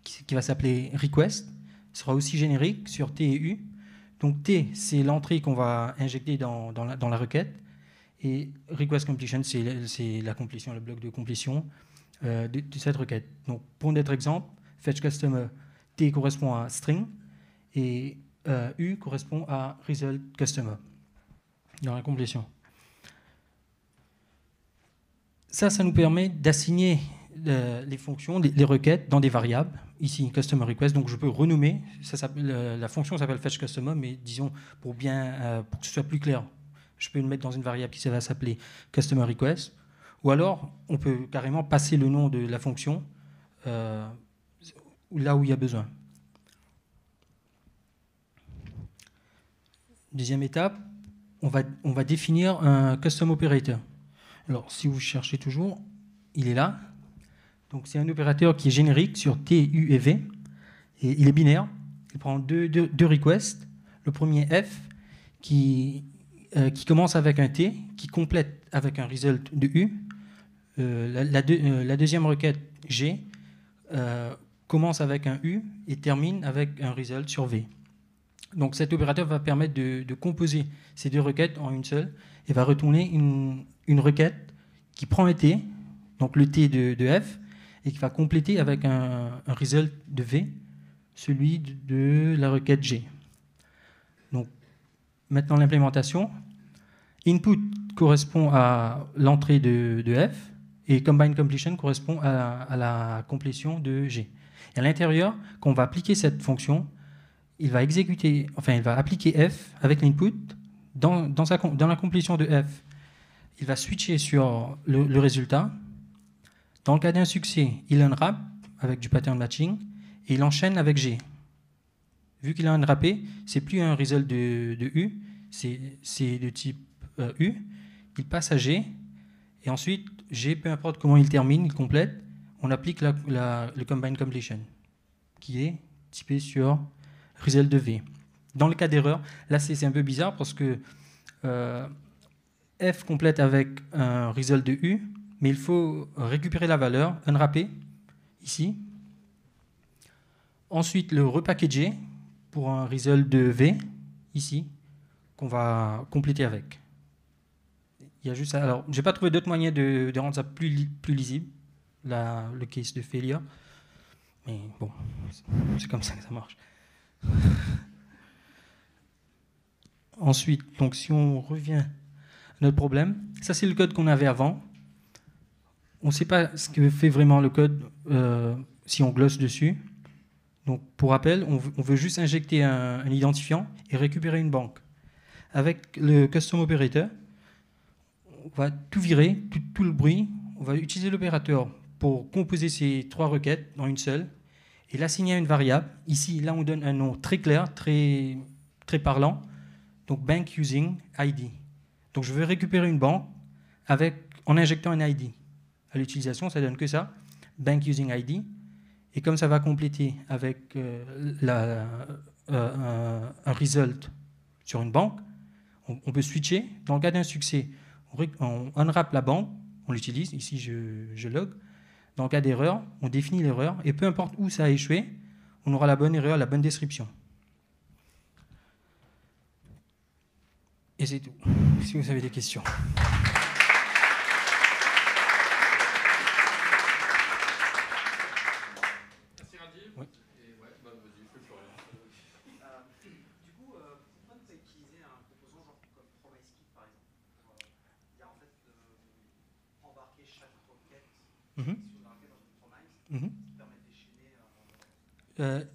qui va s'appeler request. Il sera aussi générique sur T et U. Donc T, c'est l'entrée qu'on va injecter dans la requête. Et request completion, c'est la complétion, le bloc de complétion de cette requête. Donc pour notre exemple, fetch customer, T correspond à string et U correspond à result customer dans la complétion. Ça nous permet d'assigner les fonctions, les requêtes dans des variables. Ici, customer request, donc je peux renommer. La fonction s'appelle fetch customer, mais disons pour que ce soit plus clair, je peux le mettre dans une variable qui va s'appeler customer request. Ou alors, on peut carrément passer le nom de la fonction là où il y a besoin. Deuxième étape, on va définir un custom operator. Alors, si vous cherchez toujours, il est là. Donc, c'est un opérateur qui est générique sur T, U et V. Et il est binaire. Il prend deux requests. Le premier F qui commence avec un T, qui complète avec un result de U. La deuxième requête G commence avec un U et termine avec un result sur V. Donc, cet opérateur va permettre de composer ces deux requêtes en une seule et va retourner une requête qui prend un T, donc le T de F, et qui va compléter avec un result de V, celui de la requête G. Donc, maintenant l'implémentation. Input correspond à l'entrée de F, et combine completion correspond à la complétion de G. Et à l'intérieur, quand on va appliquer cette fonction, il va appliquer F avec l'input. Dans la complétion de F, il va switcher sur le résultat. Dans le cas d'un succès, il unwrap avec du pattern matching et il enchaîne avec G. Vu qu'il a unwrappé, c'est plus un result de U, c'est de type U. Il passe à G et ensuite G, peu importe comment il termine, il complète, on applique le combine completion qui est typé sur result de V. Dans le cas d'erreur, là c'est un peu bizarre parce que F complète avec un result de U, mais il faut récupérer la valeur, unwrapper, ici. Ensuite, le repackager pour un result de V, ici, qu'on va compléter avec. Il y a juste ça. Alors, je n'ai pas trouvé d'autre moyen de rendre ça plus lisible, le case de failure. Mais bon, c'est comme ça que ça marche. Ensuite, donc si on revient à notre problème, ça c'est le code qu'on avait avant. On ne sait pas ce que fait vraiment le code si on glosse dessus. Donc pour rappel, on veut juste injecter un identifiant et récupérer une banque. Avec le custom operator, on va tout virer, tout le bruit. On va utiliser l'opérateur pour composer ces trois requêtes dans une seule et l'assigner à une variable. Ici, là, on donne un nom très clair, très, très parlant. Donc bank using ID. Donc je veux récupérer une banque en injectant un ID. À l'utilisation, ça donne que ça, bank using ID. Et comme ça va compléter avec un result sur une banque, on peut switcher. Dans le cas d'un succès, on unwrap la banque, on l'utilise. Ici, je log. Dans le cas d'erreur, on définit l'erreur. Et peu importe où ça a échoué, on aura la bonne erreur, la bonne description. Et c'est tout. Si vous avez des questions.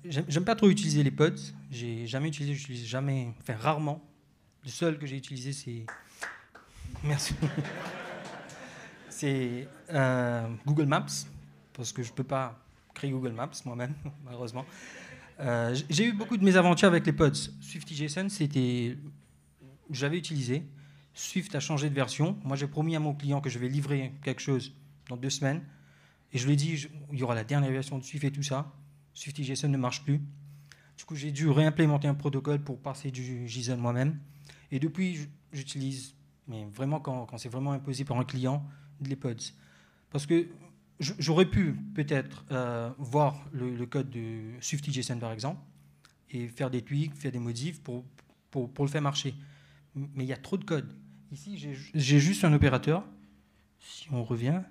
J'aime pas trop utiliser les pods. J'ai jamais utilisé, j'utilise jamais, enfin rarement. Le seul que j'ai utilisé, c'est Merci. C'est Google Maps, parce que je ne peux pas créer Google Maps moi-même, malheureusement. J'ai eu beaucoup de mésaventures avec les pods. SwiftJSON, j'avais utilisé. Swift a changé de version. Moi, j'ai promis à mon client que je vais livrer quelque chose dans 2 semaines. Et je lui ai dit, il y aura la dernière version de Swift et tout ça. SwiftJSON ne marche plus. Du coup, j'ai dû réimplémenter un protocole pour passer du JSON moi-même. Et depuis, j'utilise, mais vraiment quand c'est vraiment imposé par un client, les pods. Parce que j'aurais pu peut-être voir le code de SwiftJSON par exemple et faire des tweaks, faire des modifs pour le faire marcher. Mais il y a trop de code. Ici, j'ai juste un opérateur. Si on revient.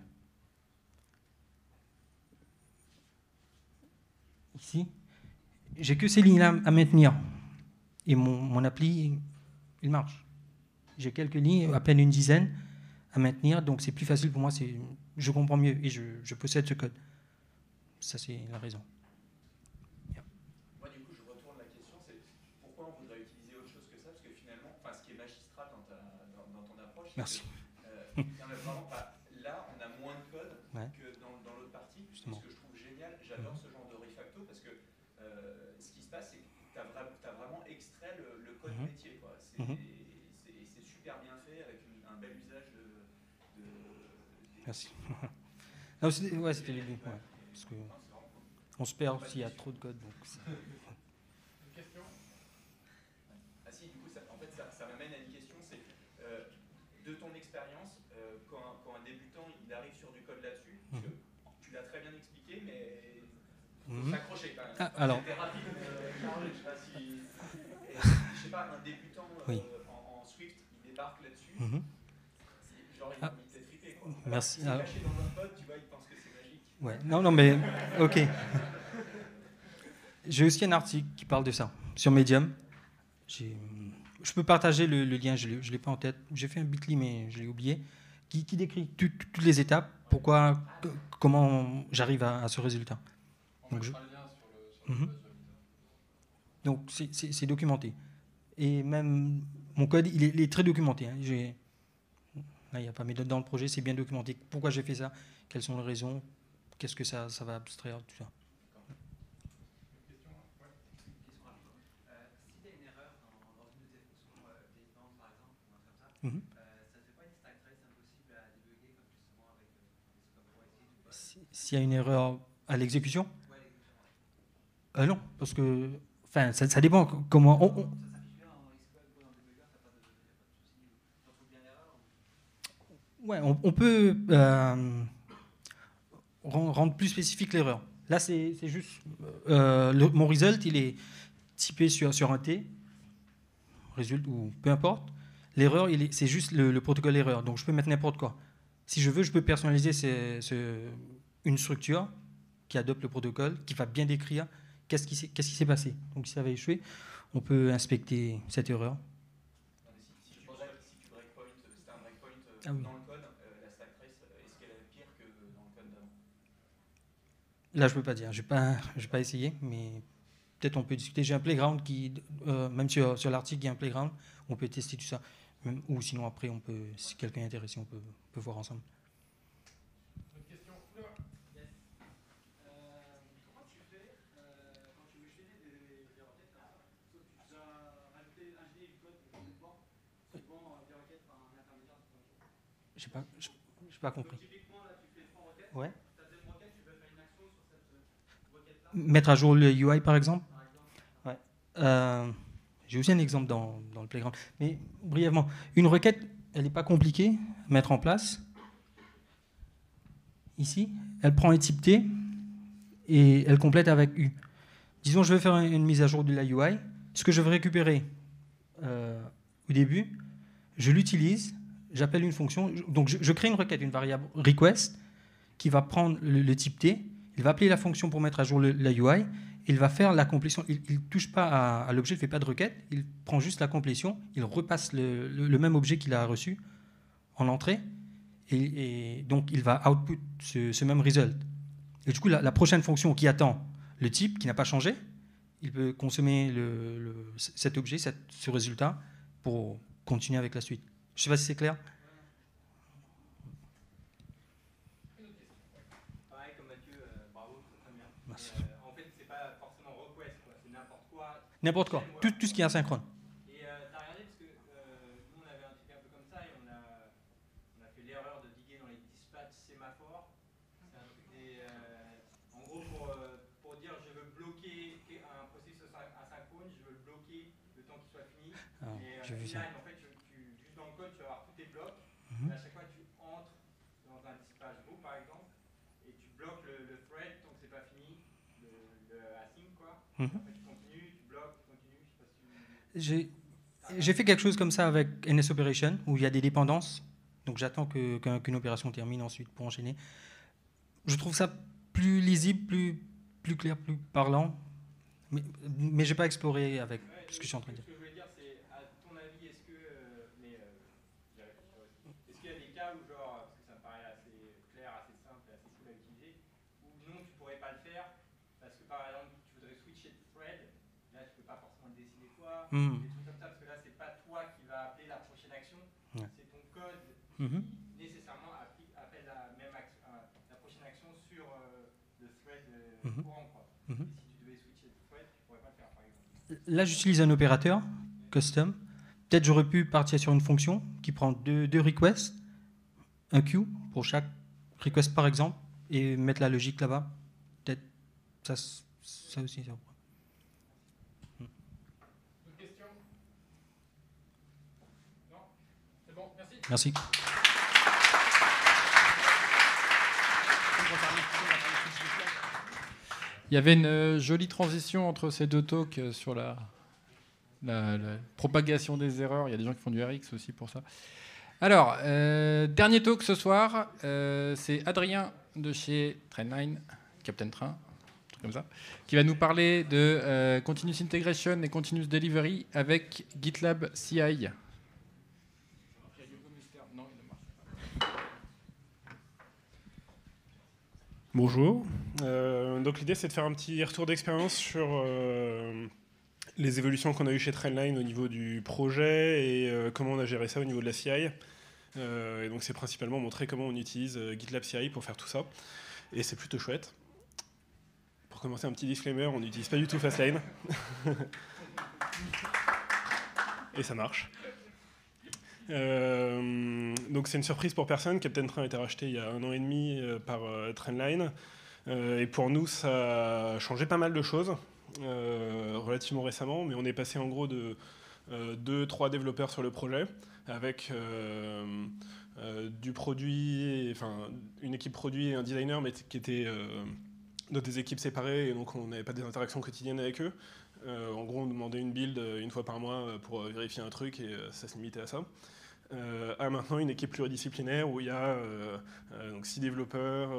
Ici, j'ai que ces lignes-là à maintenir. Et mon appli, il marche. J'ai quelques lignes, à peine une dizaine à maintenir, donc c'est plus facile pour moi, je comprends mieux et je possède ce code. Ça, c'est la raison. Moi, du coup, je retourne la question, c'est pourquoi on voudrait utiliser autre chose que ça? Parce que finalement, ce qui est magistral dans ton approche, merci. Que, vraiment, là, on a moins de code que dans l'autre partie. Justement. Ce que je trouve génial, j'adore ce genre de refacto, parce que ce qui se passe, c'est que tu as vraiment extrait le code métier. C'est super bien fait, avec un bel usage de merci. Non, c'était le but. Ouais, parce que on se perd s'il y a trop de code. Donc une question? Ah si, du coup, ça m'amène à une question, c'est de ton expérience, quand un débutant il arrive sur du code là-dessus, tu l'as très bien expliqué, mais il faut s'accrocher quand même. Alors, c'était rapide, je sais pas, un débutant en Swift, il débarque là-dessus, genre il t'est trippé, quoi. Merci. Il est caché dans un code, tu vois, il pense que c'est magique. Ouais, non, mais ok. J'ai aussi un article qui parle de ça sur Medium. Je peux partager le lien, je ne l'ai pas en tête. J'ai fait un Bitly, mais je l'ai oublié, qui décrit toutes les étapes, comment j'arrive à ce résultat. Donc c'est documenté. Et même mon code, il est très documenté. Hein. Là, il n'y a pas mes notes dans le projet, c'est bien documenté. Pourquoi j'ai fait ça? Quelles sont les raisons? Qu'est-ce que ça va abstraire? Tout ça. Si tu as une erreur dans une de tes fonctions vieillissantes, par exemple, ou un truc comme ça, ça ne fait pas une stack trace impossible à débugger, comme justement avec des S'il y a une erreur à l'exécution? Ouais, l'exécution. Non, parce que ça dépend comment. Ça s'affiche bien en Xcode ou dans le debugger, t'as pas de souci. Tu retrouves bien l'erreur Ouais, on peut rendre plus spécifique l'erreur. Là, c'est juste mon result, il est typé sur un T, result ou peu importe. L'erreur, c'est juste le protocole erreur. Donc, je peux mettre n'importe quoi. Si je veux, je peux personnaliser une structure qui adopte le protocole, qui va bien décrire qu'est-ce qui s'est passé. Donc, si ça va échouer, on peut inspecter cette erreur. Si tu breakpoint, c'était un breakpoint dans le code, la stack trace, est-ce qu'elle est pire que dans le code d'avant? Là, je ne peux pas dire. Je n'ai pas essayé, mais peut-être on peut discuter. J'ai un playground même sur l'article, il y a un playground, on peut tester tout ça. Ou sinon, après, si quelqu'un est intéressé, on peut voir ensemble. Une question? Yes. Comment tu fais quand tu veux chaîner des requêtes comme ça? Sauf que tu dois rajouter ingénier du code complètement, souvent des requêtes par un intermédiaire. Je n'ai pas compris. Donc, typiquement, là, tu fais 3 requêtes. Ouais. Tu as 2 requêtes, tu veux faire une action sur cette requête-là. Mettre à jour le UI, par exemple. Ouais. J'ai aussi un exemple dans le playground. Mais brièvement, une requête, elle n'est pas compliquée à mettre en place. Ici, elle prend un type T et elle complète avec U. Disons, je veux faire une mise à jour de la UI. Ce que je veux récupérer au début, je l'utilise, j'appelle une fonction. Donc, je crée une requête, une variable request, qui va prendre le type T. Il va appeler la fonction pour mettre à jour la UI. Il va faire la complétion. Il ne touche pas à l'objet, il ne fait pas de requête. Il prend juste la complétion. Il repasse le même objet qu'il a reçu en entrée. Et donc, il va output ce même result. Et du coup, la prochaine fonction qui attend le type, qui n'a pas changé, il peut consommer cet objet, ce résultat, pour continuer avec la suite. Je ne sais pas si c'est clair. n'importe quoi. N'importe quoi, tout ce qui est asynchrone. Et t'as regardé parce que nous on avait un truc un peu comme ça et on a fait l'erreur de diguer dans les dispatchs sémaphores. C'est un truc des. En gros, pour dire je veux bloquer un processus asynchrone, je veux le bloquer le temps qu'il soit fini. Et j'ai vu ça. en fait, juste dans le code, tu vas avoir tous tes blocs. Et à chaque fois, tu entres dans un dispatch group par exemple et tu bloques le thread tant que c'est pas fini, le async quoi. En fait, tu continues, tu bloques, tu continues. Je sais pas si J'ai fait quelque chose comme ça avec NS Operation, où il y a des dépendances. Donc j'attends qu'une opération termine ensuite pour enchaîner. Je trouve ça plus lisible, plus clair, plus parlant. Mais je n'ai pas exploré avec ce que je suis en train de dire. Ce que je voulais dire, c'est à ton avis, est-ce que. Est-ce qu'il y a des cas où, genre, parce que ça me paraît assez clair, assez simple, assez cool à utiliser, où non, tu pourrais pas le faire, parce que par exemple, tu voudrais switcher de thread, là, tu peux pas forcément le décider toi, des trucs comme ça, parce que là, c'est pas toi qui va appeler la prochaine action, c'est ton code qui nécessairement appelle la prochaine action sur le thread courant, quoi. Et si tu devais switcher de thread, tu pourrais pas le faire, par exemple. Là, j'utilise un opérateur custom. Peut-être j'aurais pu partir sur une fonction qui prend deux requests, un queue pour chaque request par exemple, et mettre la logique là-bas. Peut-être ça aussi. Ça. D'autres questions? Non? C'est bon, merci. Merci. Il y avait une jolie transition entre ces deux talks sur la propagation des erreurs. Il y a des gens qui font du RX aussi pour ça. Alors, dernier talk ce soir, c'est Adrien de chez Trendline, Captain Train, un truc comme ça, qui va nous parler de Continuous Integration et Continuous Delivery avec GitLab CI. Bonjour. Donc l'idée c'est de faire un petit retour d'expérience sur les évolutions qu'on a eues chez Trendline au niveau du projet et comment on a géré ça au niveau de la CI. Et donc c'est principalement montrer comment on utilise GitLab CI pour faire tout ça. Et c'est plutôt chouette. Pour commencer, un petit disclaimer, on n'utilise pas du tout Fastlane. Et ça marche. Donc c'est une surprise pour personne. Captain Train a été racheté il y a 1 an et demi par Trendline. Et pour nous, ça a changé pas mal de choses relativement récemment. Mais on est passé en gros de 2-3 développeurs sur le projet avec du produit, enfin une équipe produit et un designer, mais qui étaient dans des équipes séparées et donc on n'avait pas des interactions quotidiennes avec eux. En gros, on demandait une build une fois par mois pour vérifier un truc et ça se limitait à ça. À maintenant une équipe pluridisciplinaire où il y a donc 6 développeurs,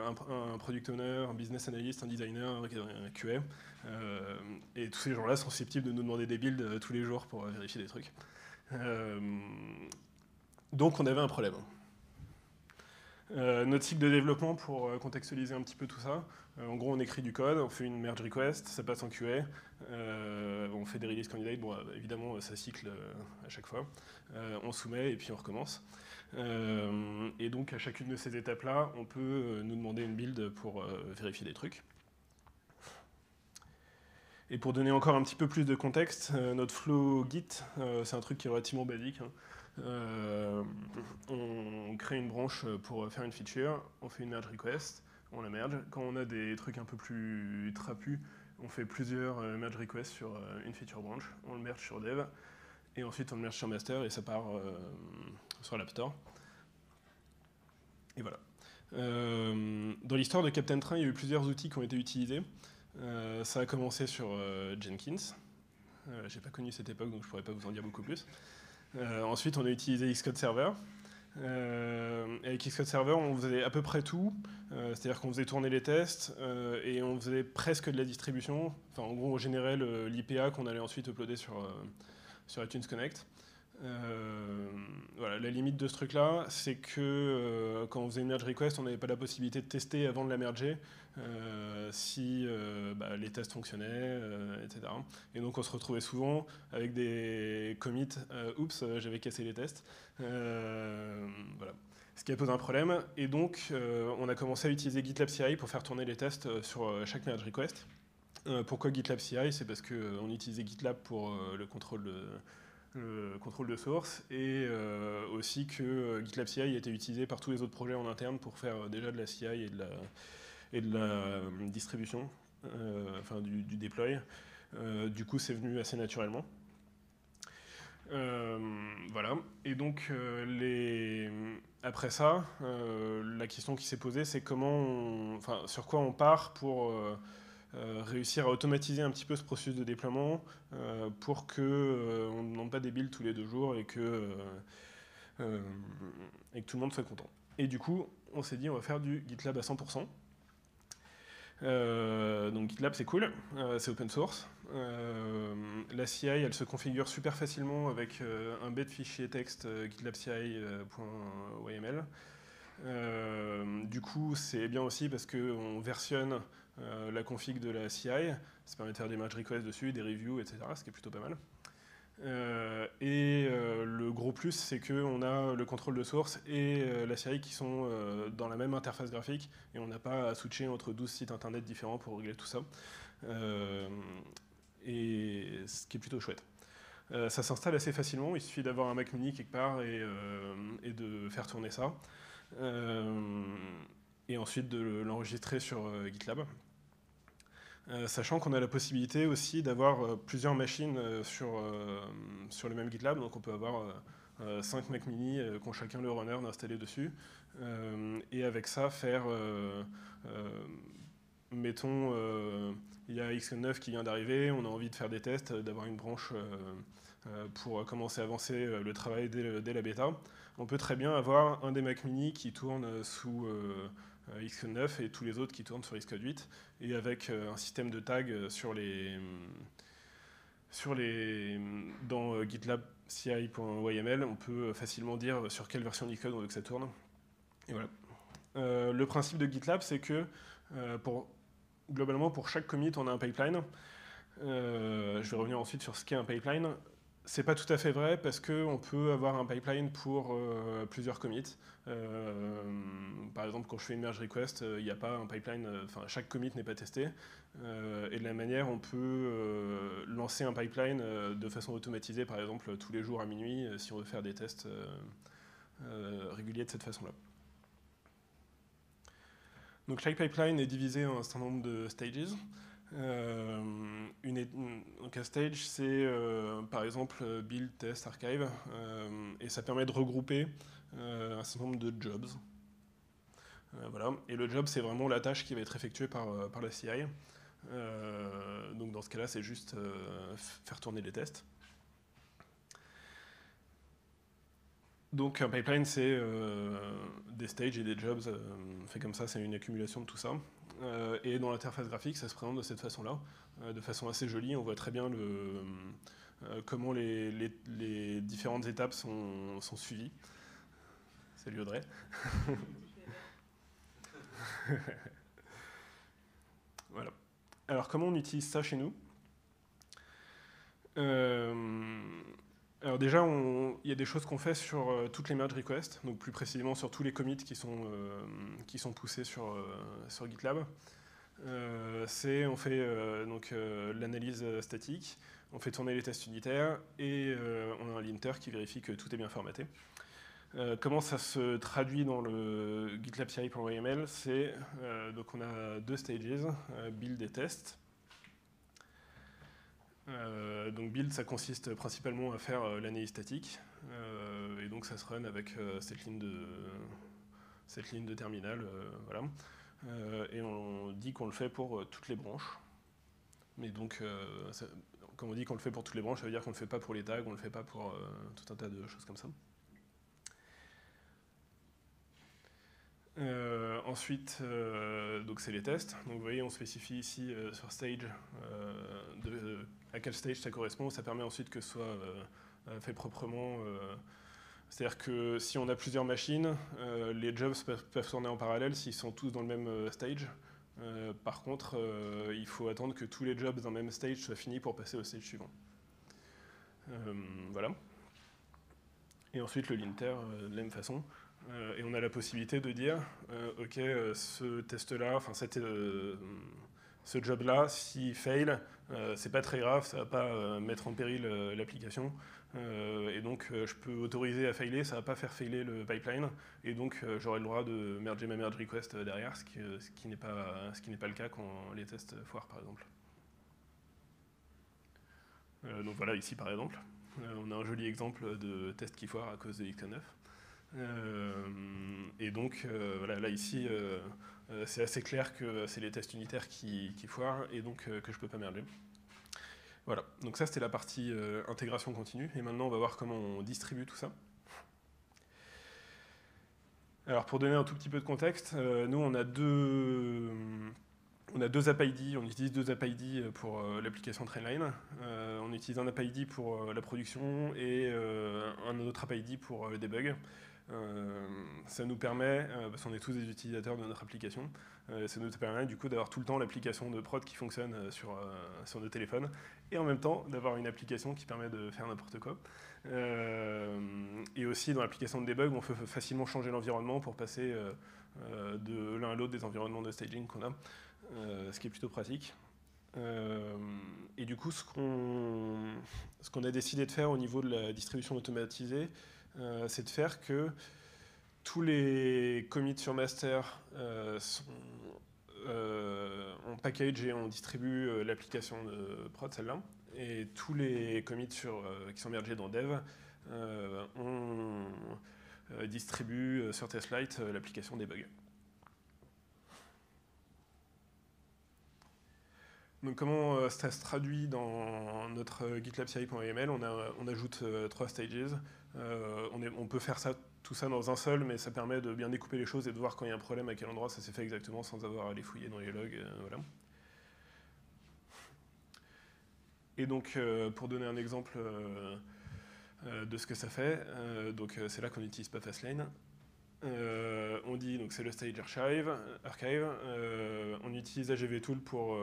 un product owner, un business analyst, un designer, un QA. Et tous ces gens-là sont susceptibles de nous demander des builds tous les jours pour vérifier des trucs. Donc on avait un problème. Notre cycle de développement, pour contextualiser un petit peu tout ça, en gros on écrit du code, on fait une merge request, ça passe en QA, on fait des release candidates, bon, évidemment ça cycle à chaque fois, on soumet et puis on recommence. Et donc à chacune de ces étapes-là, on peut nous demander une build pour vérifier des trucs. Et pour donner encore un petit peu plus de contexte, notre flow Git, c'est un truc qui est relativement basique. On crée une branche pour faire une feature, on fait une merge request, on la merge. Quand on a des trucs un peu plus trapus, on fait plusieurs merge requests sur une feature branch, on le merge sur dev, et ensuite on le merge sur master et ça part sur l'App Store. Et voilà. Dans l'histoire de Captain Train, il y a eu plusieurs outils qui ont été utilisés. Ça a commencé sur Jenkins. J'ai pas connu cette époque, donc je pourrais pas vous en dire beaucoup plus. Ensuite, on a utilisé Xcode Server. Avec Xcode Server, on faisait à peu près tout. C'est-à-dire qu'on faisait tourner les tests et on faisait presque de la distribution. Enfin, en gros, on générait l'IPA qu'on allait ensuite uploader sur iTunes Connect. Voilà, la limite de ce truc-là, c'est que quand on faisait une merge request, on n'avait pas la possibilité de tester avant de la merger si les tests fonctionnaient, etc. Et donc on se retrouvait souvent avec des commits oups, j'avais cassé les tests. Voilà. Ce qui a posé un problème. Et donc on a commencé à utiliser GitLab CI pour faire tourner les tests sur chaque merge request. Pourquoi GitLab CI? C'est parce qu'on utilisait GitLab pour le contrôle de source, et aussi que GitLab CI a été utilisé par tous les autres projets en interne pour faire déjà de la CI et de la distribution, enfin du deploy. Du coup, c'est venu assez naturellement. Voilà. Et donc, après ça, la question qui s'est posée, c'est sur quoi on part pour réussir à automatiser un petit peu ce processus de déploiement pour qu'on ne demande pas des builds tous les 2 jours et que tout le monde soit content. Et du coup, on s'est dit, on va faire du GitLab à 100%. Donc GitLab, c'est cool, c'est open source. La CI, elle se configure super facilement avec un bête fichier texte GitLab CI.yml. Du coup, c'est bien aussi parce qu'on versionne la config de la CI. Ça permet de faire des merge requests dessus, des reviews, etc., ce qui est plutôt pas mal. Le gros plus, c'est qu'on a le contrôle de source et la CI qui sont dans la même interface graphique, et on n'a pas à switcher entre 12 sites internet différents pour régler tout ça. Et ce qui est plutôt chouette. Ça s'installe assez facilement, il suffit d'avoir un Mac mini quelque part et de faire tourner ça. Et ensuite de l'enregistrer sur GitLab. Sachant qu'on a la possibilité aussi d'avoir plusieurs machines sur le même GitLab, donc on peut avoir 5 Mac mini qui ont chacun le runner installé dessus, et avec ça faire, mettons, il y a Xcode 9 qui vient d'arriver, on a envie de faire des tests, d'avoir une branche pour commencer à avancer le travail dès la bêta. On peut très bien avoir un des Mac mini qui tourne sous Xcode 9 et tous les autres qui tournent sur Xcode 8, et avec un système de tags dans GitLab CI.yml, on peut facilement dire sur quelle version d'Xcode on veut que ça tourne. Et voilà. Le principe de GitLab, c'est que globalement, pour chaque commit, on a un pipeline. Je vais revenir ensuite sur ce qu'est un pipeline. C'est pas tout à fait vrai parce qu'on peut avoir un pipeline pour plusieurs commits. Par exemple, quand je fais une merge request, il n'y a pas un pipeline, chaque commit n'est pas testé. Et de la même manière, on peut lancer un pipeline de façon automatisée, par exemple, tous les jours à minuit, si on veut faire des tests réguliers de cette façon-là. Donc chaque pipeline est divisé en un certain nombre de stages. Donc un stage, c'est par exemple build, test, archive, et ça permet de regrouper un certain nombre de jobs. Voilà. Et le job, c'est vraiment la tâche qui va être effectuée par la CI. Donc dans ce cas-là, c'est juste faire tourner les tests. Donc un pipeline, c'est des stages et des jobs. Fait comme ça, c'est une accumulation de tout ça. Et dans l'interface graphique, ça se présente de cette façon-là, de façon assez jolie. On voit très bien comment les différentes étapes sont suivies. Salut Audrey. Voilà. Alors comment on utilise ça chez nous? Alors déjà, il y a des choses qu'on fait sur toutes les merge requests, donc plus précisément sur tous les commits qui sont poussés sur GitLab. On fait l'analyse statique, on fait tourner les tests unitaires, et on a un linter qui vérifie que tout est bien formaté. Comment ça se traduit dans le GitLab CI.yml? Donc on a 2 stages, build et test. Donc build, ça consiste principalement à faire l'analyse statique, et donc ça se run avec cette ligne de terminal, voilà. Et on dit qu'on le fait pour toutes les branches. Mais donc, quand on dit qu'on le fait pour toutes les branches, ça veut dire qu'on ne le fait pas pour les tags, on ne le fait pas pour tout un tas de choses comme ça. Ensuite, donc c'est les tests. Donc vous voyez, on spécifie ici sur stage à quel stage ça correspond. Ça permet ensuite que ce soit fait proprement. C'est-à-dire que si on a plusieurs machines, les jobs peuvent tourner en parallèle s'ils sont tous dans le même stage. Par contre, il faut attendre que tous les jobs dans le même stage soient finis pour passer au stage suivant. Voilà. Et ensuite le linter de la même façon. Et on a la possibilité de dire, ok, ce test-là, enfin ce job-là, s'il fail, c'est pas très grave, ça va pas mettre en péril l'application. Et donc, je peux autoriser à failer, ça va pas faire failer le pipeline. Et donc, j'aurai le droit de merger ma merge request derrière, ce qui n'est pas le cas quand les tests foirent, par exemple. Donc voilà, ici, par exemple, on a un joli exemple de test qui foire à cause de XK9. Et donc, voilà, là, ici, c'est assez clair que c'est les tests unitaires qui foirent et donc que je peux pas merger. Voilà, donc ça c'était la partie intégration continue, et maintenant on va voir comment on distribue tout ça. Alors pour donner un tout petit peu de contexte, nous on a deux app ID, on utilise deux app ID pour l'application Trendline. On utilise un app ID pour la production et un autre app ID pour le debug. Ça nous permet, parce qu'on est tous des utilisateurs de notre application, ça nous permet du coup d'avoir tout le temps l'application de prod qui fonctionne sur nos téléphones et en même temps d'avoir une application qui permet de faire n'importe quoi. Et aussi dans l'application de debug, on peut facilement changer l'environnement pour passer de l'un à l'autre des environnements de staging qu'on a, ce qui est plutôt pratique. Et du coup, ce qu'on a décidé de faire au niveau de la distribution automatisée, c'est de faire que tous les commits sur master on package et on distribue l'application de prod, celle-là, et tous les commits qui sont mergés dans dev, on distribue sur TestLite l'application debug. Donc comment ça se traduit dans notre GitLab CI.yml, on ajoute 3 stages. On peut faire tout ça dans un seul, mais ça permet de bien découper les choses et de voir quand il y a un problème à quel endroit ça s'est fait exactement sans avoir à les fouiller dans les logs. Voilà. Et donc pour donner un exemple de ce que ça fait, c'est là qu'on n'utilise pas Fastlane. On dit donc c'est le stage archive. On utilise AGVTool pour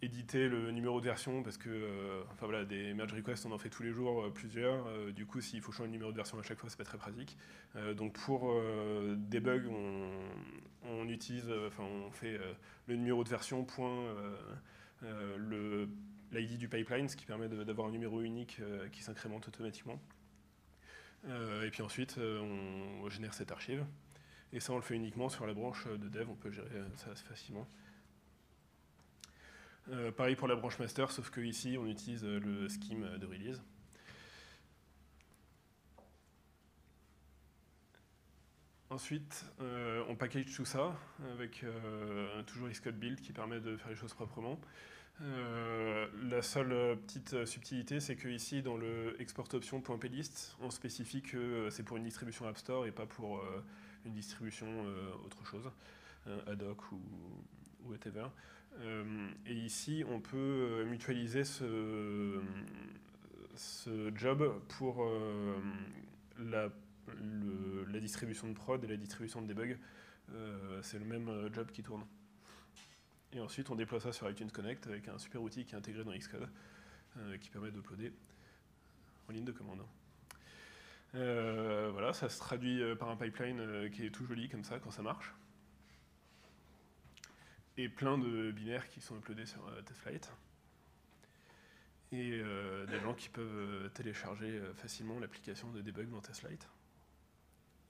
éditer le numéro de version parce que enfin voilà, des merge requests on en fait tous les jours plusieurs. Du coup s'il faut changer le numéro de version à chaque fois c'est pas très pratique. Donc pour debug on utilise, on fait le numéro de version point l'ID du pipeline, ce qui permet d'avoir un numéro unique qui s'incrémente automatiquement. Et puis ensuite, on génère cette archive. Et ça, on le fait uniquement sur la branche de dev, on peut gérer ça assez facilement. Pareil pour la branche master, sauf que ici, on utilise le scheme de release. Ensuite, on package tout ça avec toujours Xcode build qui permet de faire les choses proprement. La seule petite subtilité, c'est que ici, dans le export option.plist, on spécifie que c'est pour une distribution App Store et pas pour une distribution autre chose, ad hoc ou whatever. Et ici, on peut mutualiser ce job pour la distribution de prod et la distribution de debug. C'est le même job qui tourne. Et ensuite, on déploie ça sur iTunes Connect avec un super outil qui est intégré dans Xcode qui permet d'uploader en ligne de commande. Voilà, ça se traduit par un pipeline qui est tout joli comme ça quand ça marche. Et plein de binaires qui sont uploadés sur TestLite. Et des gens qui peuvent télécharger facilement l'application de debug dans TestLite.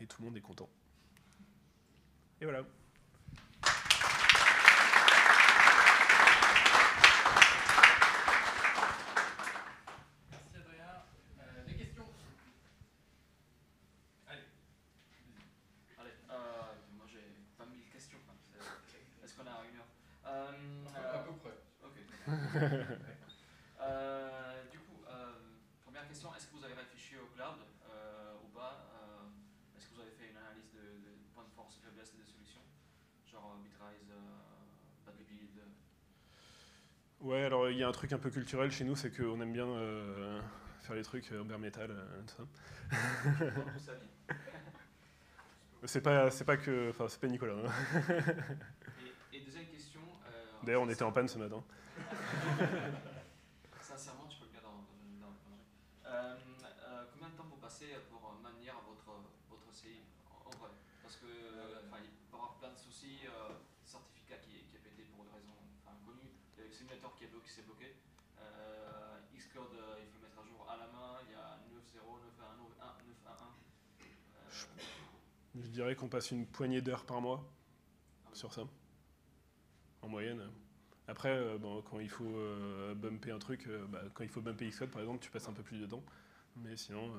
Et tout le monde est content. Et voilà. Du coup, première question, est-ce que vous avez réfléchi au cloud ou pas? Est-ce que vous avez fait une analyse de points de force et faiblesse des solutions, genre Bitrise, Badly-Build? Ouais, alors il y a un truc un peu culturel chez nous, c'est qu'on aime bien faire les trucs en bare metal, tout ça. C'est pas que, enfin c'est pas Nicolas. Hein. Et deuxième question. D'ailleurs, on était en panne ce matin. Sincèrement, tu peux le dire dans combien de temps vous passez pour maintenir votre CI en vrai? Parce que il peut y avoir plein de soucis, certification. certificat qui a pété pour des raisons inconnues. Il y a le simulator qui s'est bloqué. Xcode, il faut le mettre à jour à la main. Il y a 9.0, 9.1, 9.1. Je dirais qu'on passe une poignée d'heures par mois sur ça, en moyenne. Après, bon, quand il faut bumper un truc, quand il faut bumper Xcode par exemple, tu passes un peu plus de temps. Mais sinon,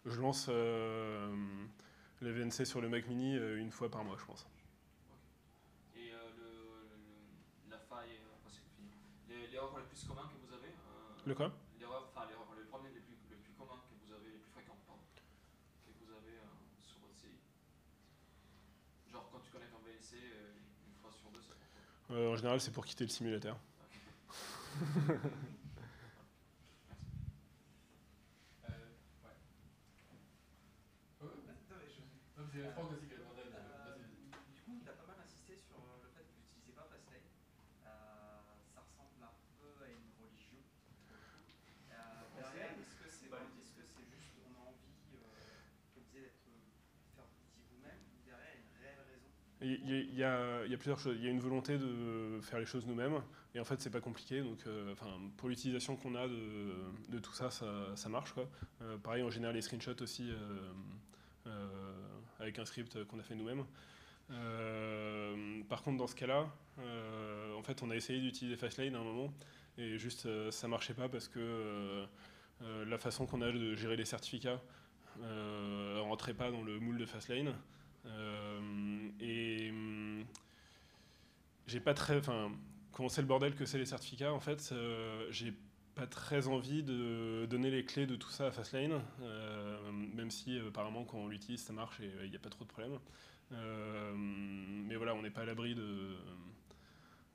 je lance le VNC sur le Mac Mini une fois par mois, je pense. Okay. Et la faille, c'est fini. L'erreur la plus commune que vous avez Le quoi? Les problèmes les plus communs que vous avez, les plus fréquents, pardon, que vous avez sur votre CI. Genre quand tu connectes un VNC une fois sur deux, c'est pour quoi? En général, c'est pour quitter le simulateur. Okay. Du coup, il a pas mal insisté sur le fait que vous n'utilisez pas Fastlane. Ça ressemble un peu à une religion. Derrière, est-ce que c'est juste on a envie, comme disait, faire l'outil vous-même, ou derrière il y a une réelle raison? Il y a plusieurs choses. Il y a une volonté de faire les choses nous-mêmes, et en fait c'est pas compliqué. Donc, pour l'utilisation qu'on a de tout ça, ça marche, quoi. Pareil, on génère les screenshots aussi avec un script qu'on a fait nous-mêmes. Par contre, dans ce cas-là, en fait, on a essayé d'utiliser Fastlane à un moment, et juste ça marchait pas parce que la façon qu'on a de gérer les certificats rentrait pas dans le moule de Fastlane. J'ai pas très, quand on sait le bordel que c'est les certificats, en fait, j'ai pas très envie de donner les clés de tout ça à Fastlane, même si apparemment quand on l'utilise ça marche et il n'y a pas trop de problèmes. Mais voilà, on n'est pas à l'abri de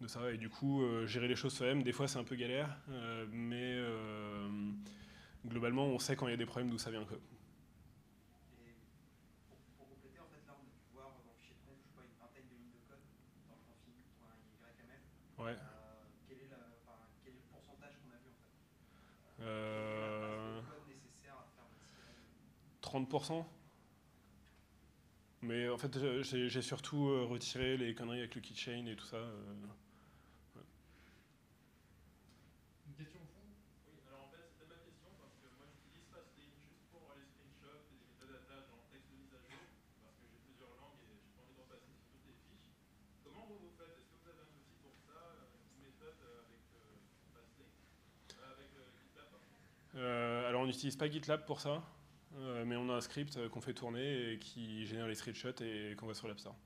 ça, et du coup gérer les choses soi-même, des fois c'est un peu galère, mais globalement on sait quand il y a des problèmes d'où ça vient, quoi. Pour compléter, en fait, là, on a pu voir dans le fichier de conf, je sais pas, une vingtaine de lignes de code dans le config.yml. Ouais. Quel est le pourcentage qu'on a vu, en fait? Le code nécessaire à faire votre CI? 30%. Mais en fait, j'ai surtout retiré les conneries avec le keychain et tout ça. Ouais. Une question au fond? Oui, alors en fait, c'était ma question parce que moi j'utilise Fastlane juste pour les screenshots et les métadatas genre texte de mise à jour parce que j'ai plusieurs langues et j'ai pas envie de repasser sur toutes les fiches. Comment vous faites? Est-ce que vous avez un outil pour ça, une méthode avec Fastlane, avec GitLab par exemple? Alors on n'utilise pas GitLab pour ça, mais on a un script qu'on fait tourner et qui génère les screenshots et qu'on va sur l'App Store.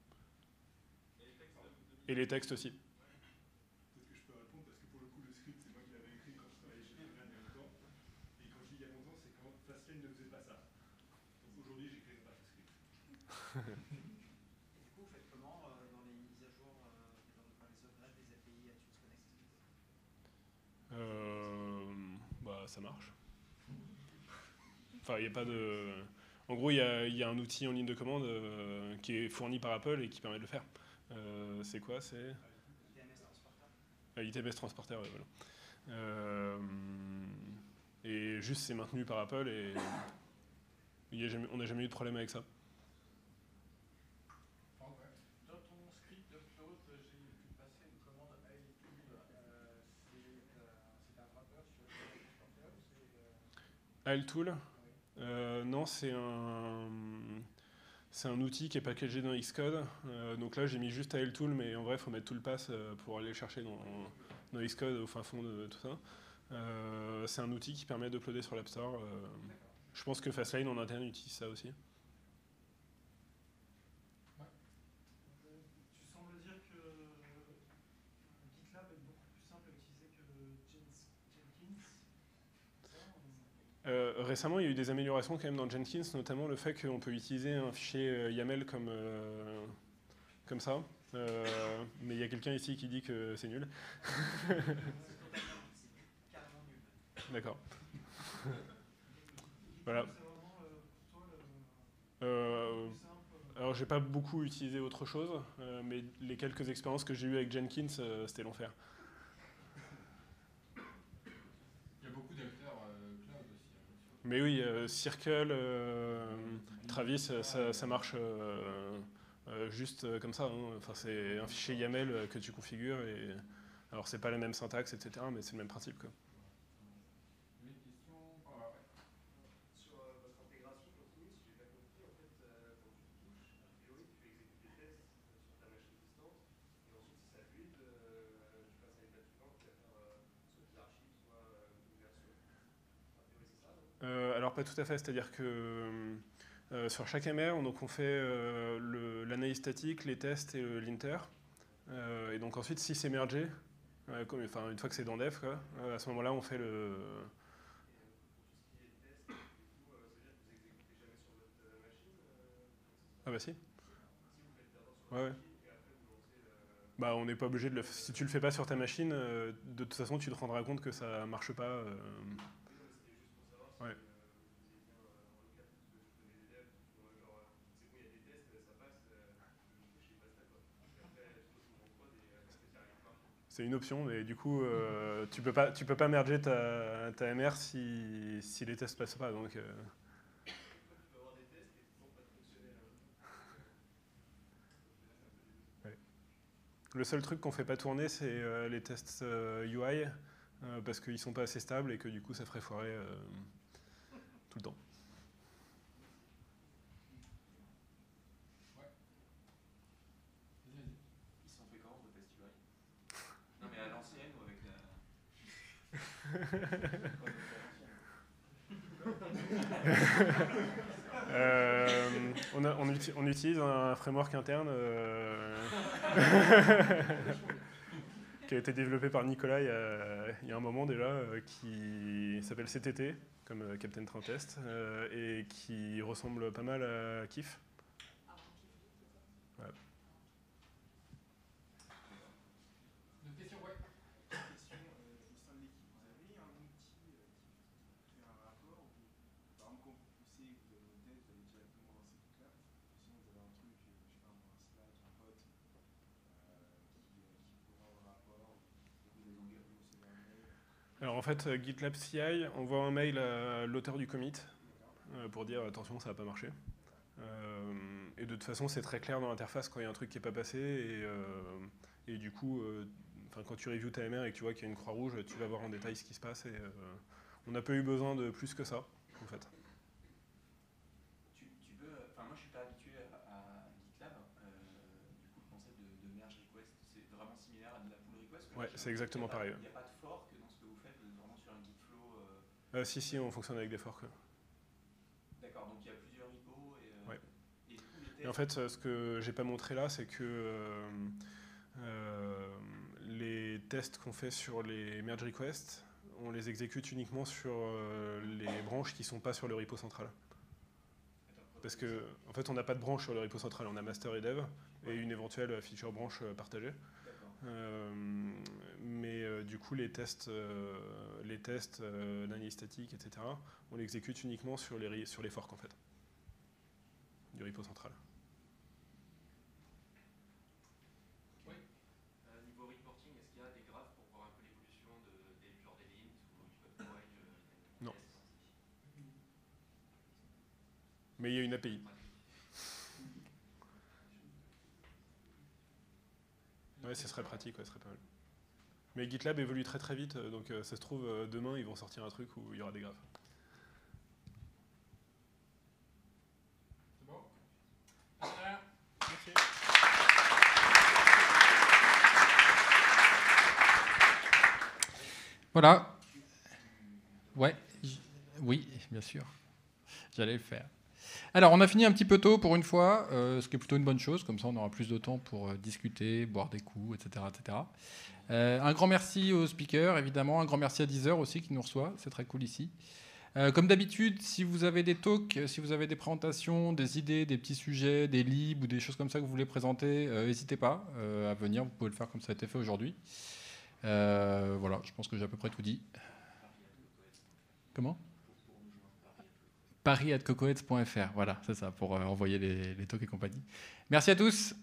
Et les textes aussi. Peut-être que je peux répondre parce que pour le coup le script c'est moi qui l'avais écrit quand je travaillais chez Fastlane il y a longtemps. Et quand je dis il y a longtemps c'est quand Fastlane ne faisait pas ça. Donc aujourd'hui j'écris pas ce script. Et du coup vous faites comment dans les mises à jour, dans les upgrades des API à Tunes Connect? Ça marche. Enfin, il n'y a pas de... En gros, il y a un outil en ligne de commande qui est fourni par Apple et qui permet de le faire. C'est quoi? C'est ITMS Transporter. ITMS Transporter, ouais, voilà. Et juste, c'est maintenu par Apple et on n'a jamais eu de problème avec ça. Dans ton script d'upload, j'ai pu passer une commande à iTool. C'est un wrapper sur le transporteur ou c'est... iTool? Non, c'est un outil qui est packagé dans Xcode. Donc là, j'ai mis juste iTool, mais en vrai, il faut mettre tout le pass pour aller le chercher dans Xcode au fin fond de tout ça. C'est un outil qui permet d'uploader sur l'App Store. Je pense que Fastlane en interne utilise ça aussi. Tu sembles dire que GitLab est beaucoup plus simple à utiliser que Jenkins. Récemment, il y a eu des améliorations quand même dans Jenkins, notamment le fait qu'on peut utiliser un fichier YAML comme ça. Mais il y a quelqu'un ici qui dit que c'est nul. C'est carrément nul. D'accord. Voilà. Alors, j'ai pas beaucoup utilisé autre chose, mais les quelques expériences que j'ai eues avec Jenkins, c'était l'enfer. Il y a beaucoup d'acteurs cloud aussi. Mais oui, Circle, Travis, ça marche. juste comme ça. Hein. Enfin, c'est un fichier YAML que tu configures. Et... Alors, c'est pas la même syntaxe, etc., mais c'est le même principe, quoi. Sur votre intégration continue, si j'ai bien compris, en fait, quand tu touches, a priori, tu exécutes des tests sur ta machine distante, et ensuite, si ça build, tu passes à l'étape suivante qui va faire soit des archives, soit une version. A priori, c'est ça, non ? Alors, pas tout à fait. C'est-à-dire que sur chaque MR, donc on fait l'analyse statique, les tests et l'inter. Et donc ensuite, si c'est mergé, une fois que c'est dans dev, quoi, à ce moment-là, on fait le... Ah bah si. Ouais. Bah on n'est pas obligé de le... Si tu le fais pas sur ta machine, de toute façon tu te rendras compte que ça marche pas. Ouais. C'est une option, mais du coup tu peux pas merger ta MR si les tests passent pas. Donc, le seul truc qu'on fait pas tourner, c'est les tests UI, parce qu'ils sont pas assez stables et que du coup ça ferait foirer tout le temps. Ils sont fait comment vos tests UI? Non mais à l'ancienne ou avec la... On utilise un framework interne qui a été développé par Nicolas il y a un moment déjà, qui s'appelle CTT, comme Captain Train Test, et qui ressemble pas mal à Kif. Ouais. Alors en fait, GitLab CI envoie un mail à l'auteur du commit pour dire attention, ça n'a pas marché. Et de toute façon, c'est très clair dans l'interface quand il y a un truc qui n'est pas passé. Et du coup, quand tu reviews ta MR et que tu vois qu'il y a une croix rouge, tu vas voir en détail ce qui se passe. Et on n'a pas eu besoin de plus que ça, en fait. Moi, je suis pas habitué à GitLab. Du coup, le concept de merge request, c'est vraiment similaire à de la pull request. Ouais, c'est exactement pareil. Il n'y a pas de fork dans ce que vous faites, vous êtes vraiment sur un git flow. Si, on fonctionne avec des forks. D'accord, donc il y a plusieurs repos. Ouais. Et en fait, ce que j'ai pas montré là, c'est que les tests qu'on fait sur les merge requests, on les exécute uniquement sur les branches qui sont pas sur le repo central. Parce que en fait, on n'a pas de branche sur le repo central, on a master et dev et une éventuelle feature branche partagée. Mais du coup, les tests d'analyse statique, etc., on les exécute uniquement sur les forks en fait, du repo central. Oui. Niveau reporting, est-ce qu'il y a des graphes pour voir un peu l'évolution des lines ou du code coverage? Non. Mais il y a une API. Ouais, ce serait pratique, ouais, ce serait pas mal. Mais GitLab évolue très très vite, donc ça se trouve, demain, ils vont sortir un truc où il y aura des graphes. C'est bon? Merci. Voilà. Ouais. Oui, bien sûr. J'allais le faire. Alors, on a fini un petit peu tôt pour une fois, ce qui est plutôt une bonne chose. Comme ça, on aura plus de temps pour discuter, boire des coups, etc. etc. Un grand merci aux speakers, évidemment. Un grand merci à Deezer aussi qui nous reçoit. C'est très cool ici. Comme d'habitude, si vous avez des talks, si vous avez des présentations, des idées, des petits sujets, des libres ou des choses comme ça que vous voulez présenter, n'hésitez pas à venir. Vous pouvez le faire comme ça a été fait aujourd'hui. Voilà, je pense que j'ai à peu près tout dit. Comment ? paris@cocoheads.fr, voilà, c'est ça, pour envoyer les talks et compagnie. Merci à tous.